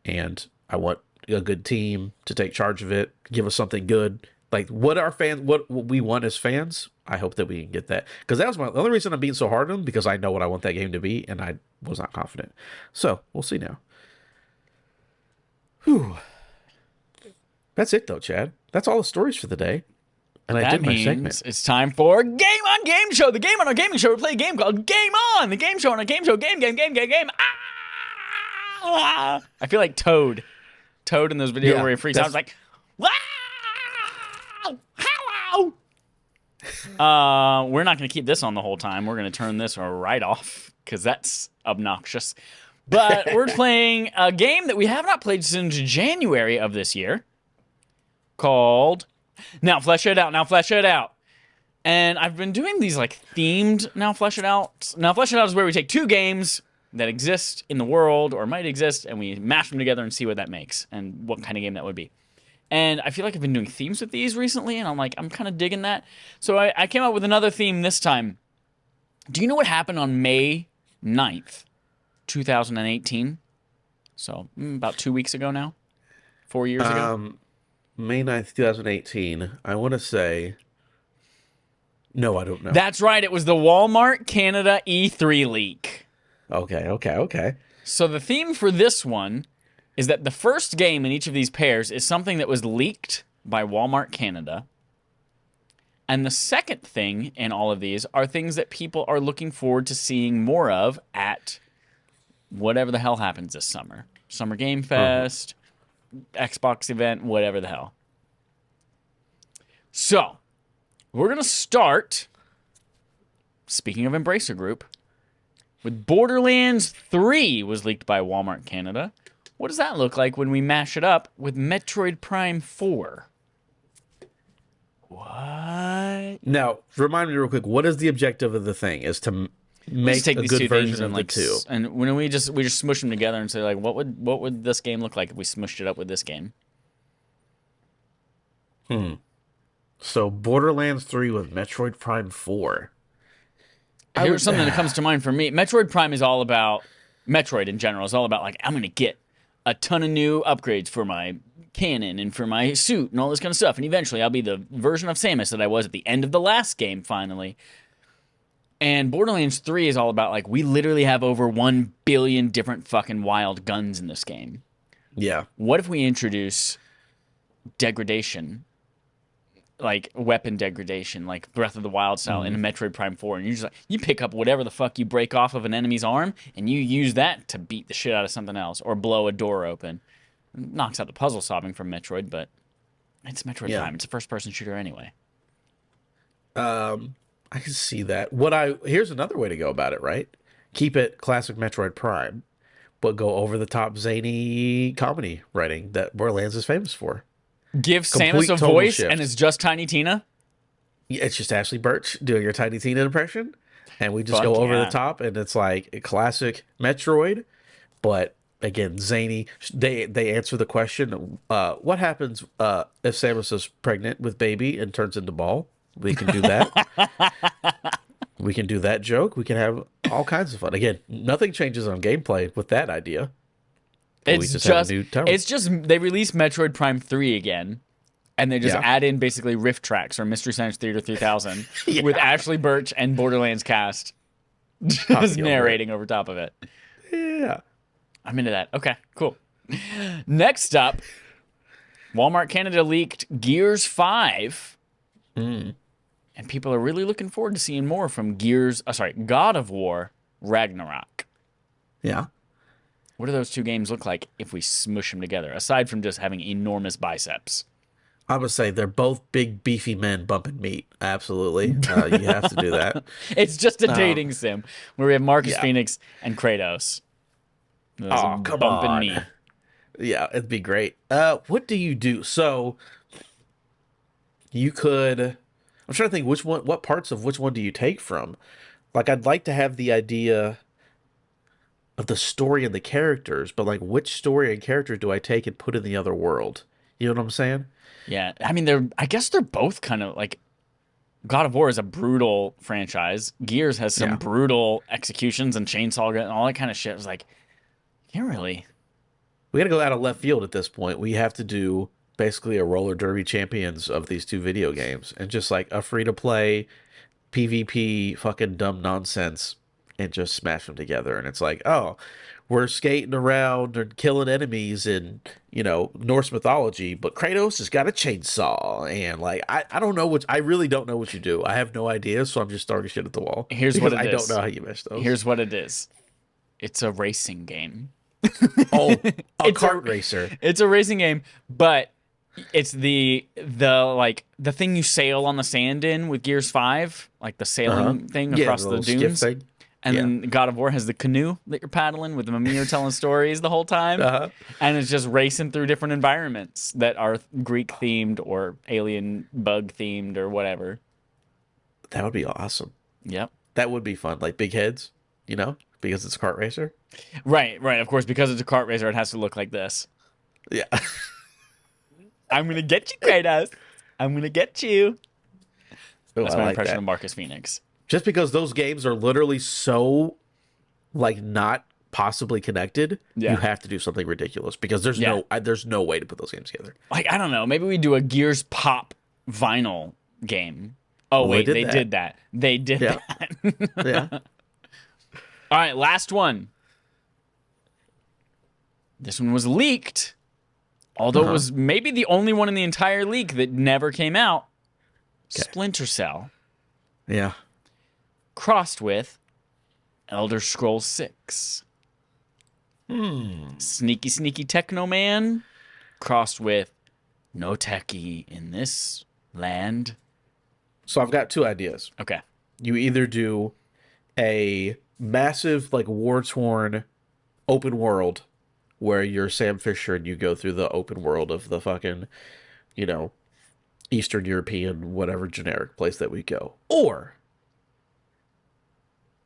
And I want a good team to take charge of it, give us something good. Like what we want as fans, I hope that we can get that. Because that was the only reason I'm being so hard on them, because I know what I want that game to be, and I was not confident. So we'll see now. Whew. That's it though, Chad. That's all the stories for the day. And I did my segment. It's time for Game on Game Show. The Game on our gaming show. We play a game called Game On. The game show on our game show. Game. Ah! I feel like Toad. Toad in those videos where he freaks out. It's like, wow! Hello! We're not going to keep this on the whole time. We're going to turn this right off because that's obnoxious. But we're playing a game that we have not played since January of this year called Now Flesh It Out. Now Flesh It Out. And I've been doing these like themed Now Flesh It Out. Now Flesh It Out is where we take two games that exist in the world or might exist and we mash them together and see what that makes and what kind of game that would be. And I feel like I've been doing themes with these recently, and I'm kind of digging that. So I came up with another theme this time. Do you know what happened on May 9th, 2018? So about 2 weeks ago now? 4 years ago? May 9th, 2018. I want to say... No, I don't know. That's right. It was the Walmart Canada E3 leak. Okay. So the theme for this one is that the first game in each of these pairs is something that was leaked by Walmart Canada. And the second thing in all of these are things that people are looking forward to seeing more of at whatever the hell happens this summer. Summer Game Fest, Xbox event, whatever the hell. So, we're going to start, speaking of Embracer Group, with Borderlands 3 was leaked by Walmart Canada. What does that look like when we mash it up with Metroid Prime 4? What? Now, remind me real quick, what is the objective of the thing? Is to make take a these good two version things of and the like two. and when we just smush them together and say like what would this game look like if we smushed it up with this game? So Borderlands 3 with Metroid Prime 4. Here's something that comes to mind for me. Metroid Prime is all about Metroid in general is all about like I'm gonna get a ton of new upgrades for my cannon and for my suit and all this kind of stuff, and eventually I'll be the version of Samus that I was at the end of the last game finally. And Borderlands 3 is all about like we literally have over 1 billion different fucking wild guns in this game. Yeah. What if we introduce degradation, like weapon degradation, like Breath of the Wild style in Metroid Prime 4, and you pick up whatever the fuck you break off of an enemy's arm, and you use that to beat the shit out of something else or blow a door open. It knocks out the puzzle solving from Metroid, but it's Metroid Prime. It's a first-person shooter anyway. I can see that. Here's another way to go about it, right? Keep it classic Metroid Prime, but go over the top zany comedy writing that Borderlands is famous for. Give Complete Samus a total voice, shift. and it's just Tiny Tina. Yeah, it's just Ashley Birch doing your Tiny Tina impression, and we just Fuck go over yeah. the top, and it's like a classic Metroid, but again zany. They answer the question: what happens if Samus is pregnant with baby and turns into ball? We can do that. We can do that joke. We can have all kinds of fun. Again, nothing changes on gameplay with that idea. But we just have a new tone. It's just they released Metroid Prime 3 again, and they just add in basically riff tracks or Mystery Science Theater 3000 with Ashley Birch and Borderlands cast just narrating over top of it. Yeah. I'm into that. Okay, cool. Next up, Walmart Canada leaked Gears 5. And people are really looking forward to seeing more from God of War Ragnarok. Yeah. What do those two games look like if we smush them together, aside from just having enormous biceps? I would say they're both big, beefy men bumping meat. Absolutely. You have to do that. It's just a dating sim where we have Marcus Phoenix and Kratos. Come bumping on. meat. Yeah, it'd be great. What do you do? So you could. I'm trying to think what parts of which one do you take from? Like, I'd like to have the idea of the story and the characters, but like, which story and character do I take and put in the other world? You know what I'm saying? Yeah, I mean, I guess they're both kind of like. God of War is a brutal franchise. Gears has some brutal executions and chainsaw and all that kind of shit. It was like, can't really. We got to go out of left field at this point. We have to do basically a roller derby champions of these two video games and just like a free to play PvP fucking dumb nonsense and just smash them together. And it's like, oh, we're skating around and killing enemies in, Norse mythology, but Kratos has got a chainsaw. And like, I don't know I really don't know what you do. I have no idea. So I'm just throwing shit at the wall. Here's what it is. I don't know how you mesh those. Here's what it is. It's a racing game. Oh, a kart racer. It's a racing game, but it's the thing you sail on the sand in with Gears 5, like the sailing thing across the dunes. Thing. And then God of War has the canoe that you're paddling with the Mimir telling stories the whole time. And it's just racing through different environments that are Greek themed or alien bug themed or whatever. That would be awesome. Yep. That would be fun. Like big heads, because it's a kart racer. Right. Of course, because it's a kart racer, it has to look like this. Yeah. I'm going to get you, Kratos. I'm going to get you. Ooh, That's I my like impression that. of Marcus Phoenix. Just because those games are literally so, like, not possibly connected, you have to do something ridiculous because there's no way to put those games together. Like, I don't know. Maybe we do a Gears Pop vinyl game. Oh, wait, they did that. They did that. Yeah. All right, last one. This one was leaked. although it was maybe the only one in the entire league that never came out, Splinter Cell. Yeah. Crossed with Elder Scrolls 6. Sneaky, sneaky Techno Man. Crossed with no techie in this land. So I've got two ideas. Okay. You either do a massive, like, war-torn open world where you're Sam Fisher and you go through the open world of the fucking, you know, Eastern European, whatever generic place that we go. Or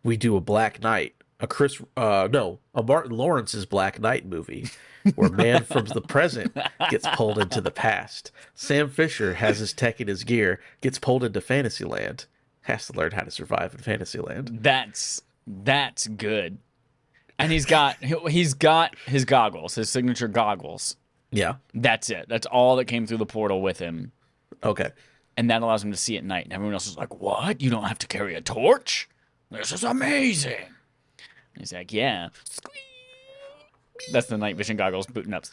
we do a Black Knight, a Martin Lawrence's Black Knight movie where man from the present gets pulled into the past. Sam Fisher has his tech and his gear, gets pulled into Fantasyland, has to learn how to survive in Fantasyland. That's good. And he's got his goggles, his signature goggles. Yeah. That's it. That's all that came through the portal with him. Okay. And that allows him to see at night. And everyone else is like, what? You don't have to carry a torch? This is amazing. And he's like, yeah. That's the night vision goggles booting up.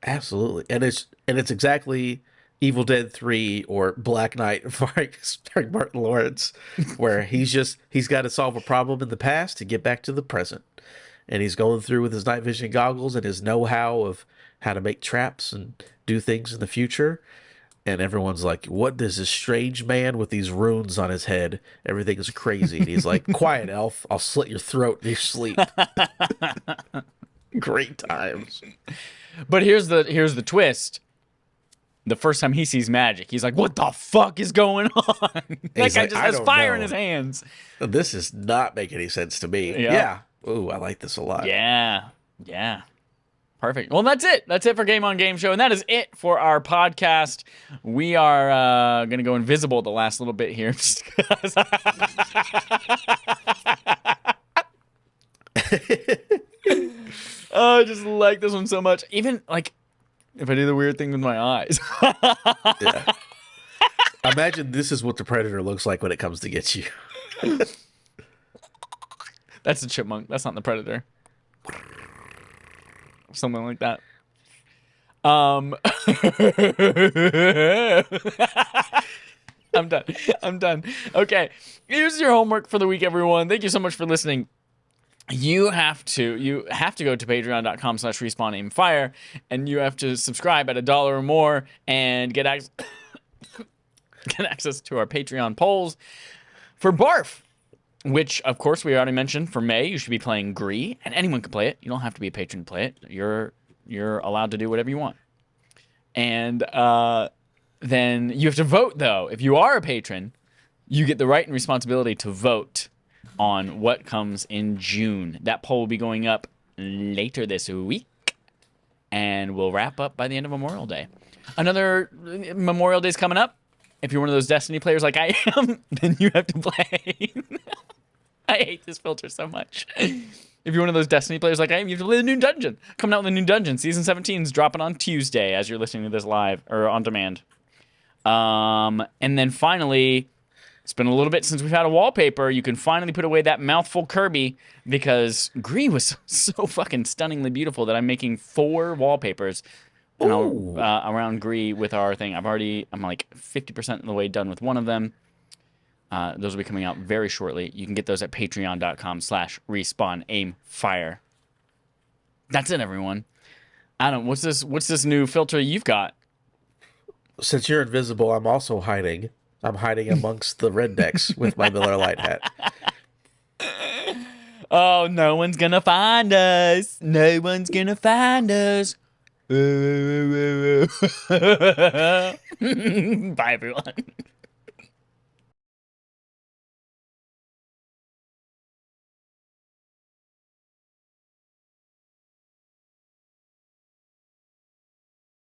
Absolutely. And it's exactly Evil Dead 3 or Black Knight starring Martin Lawrence, where he's got to solve a problem in the past to get back to the present. And he's going through with his night vision goggles and his know-how of how to make traps and do things in the future. And everyone's like, what is this strange man with these runes on his head? Everything is crazy. And he's like, quiet, elf. I'll slit your throat in your sleep. Great times. But here's the twist. The first time he sees magic, he's like, what the fuck is going on? That guy just has fire in his hands. This does not make any sense to me. Yeah. Ooh, I like this a lot. Yeah. Yeah. Perfect. Well, that's it. That's it for Game on Game Show. And that is it for our podcast. We are going to go invisible the last little bit here. Oh, I just like this one so much. Even, like, if I do the weird thing with my eyes. Yeah. Imagine this is what the Predator looks like when it comes to get you. That's the chipmunk. That's not the Predator. Something like that. I'm done. Okay. Here's your homework for the week, everyone. Thank you so much for listening. You have to go to patreon.com/respawnaimfire, and you have to subscribe at $1 or more and get access to our Patreon polls for Barf, which, of course, we already mentioned. For May, you should be playing Gree, and anyone can play it. You don't have to be a patron to play it. You're allowed to do whatever you want. And then you have to vote, though. If you are a patron, you get the right and responsibility to vote on what comes in June. That poll will be going up later this week, and we'll wrap up by the end of Memorial Day. Another Memorial Day's coming up. If you're one of those Destiny players like I am, then you have to play. I hate this filter so much. If you're one of those Destiny players like I am, you have to play the new dungeon. Coming out with a new dungeon. Season 17 is dropping on Tuesday as you're listening to this live or on demand. And then finally, it's been a little bit since we've had a wallpaper. You can finally put away that mouthful Kirby because Gree was so fucking stunningly beautiful that I'm making 4 wallpapers around Gree with our thing. I'm like 50% of the way done with one of them. Those will be coming out very shortly. You can get those at patreon.com/respawnaimfire. That's it, everyone. Adam, what's this new filter you've got? Since you're invisible, I'm also hiding. I'm hiding amongst the rednecks with my Miller Lite hat. Oh, no one's gonna find us. No one's gonna find us. Bye, everyone.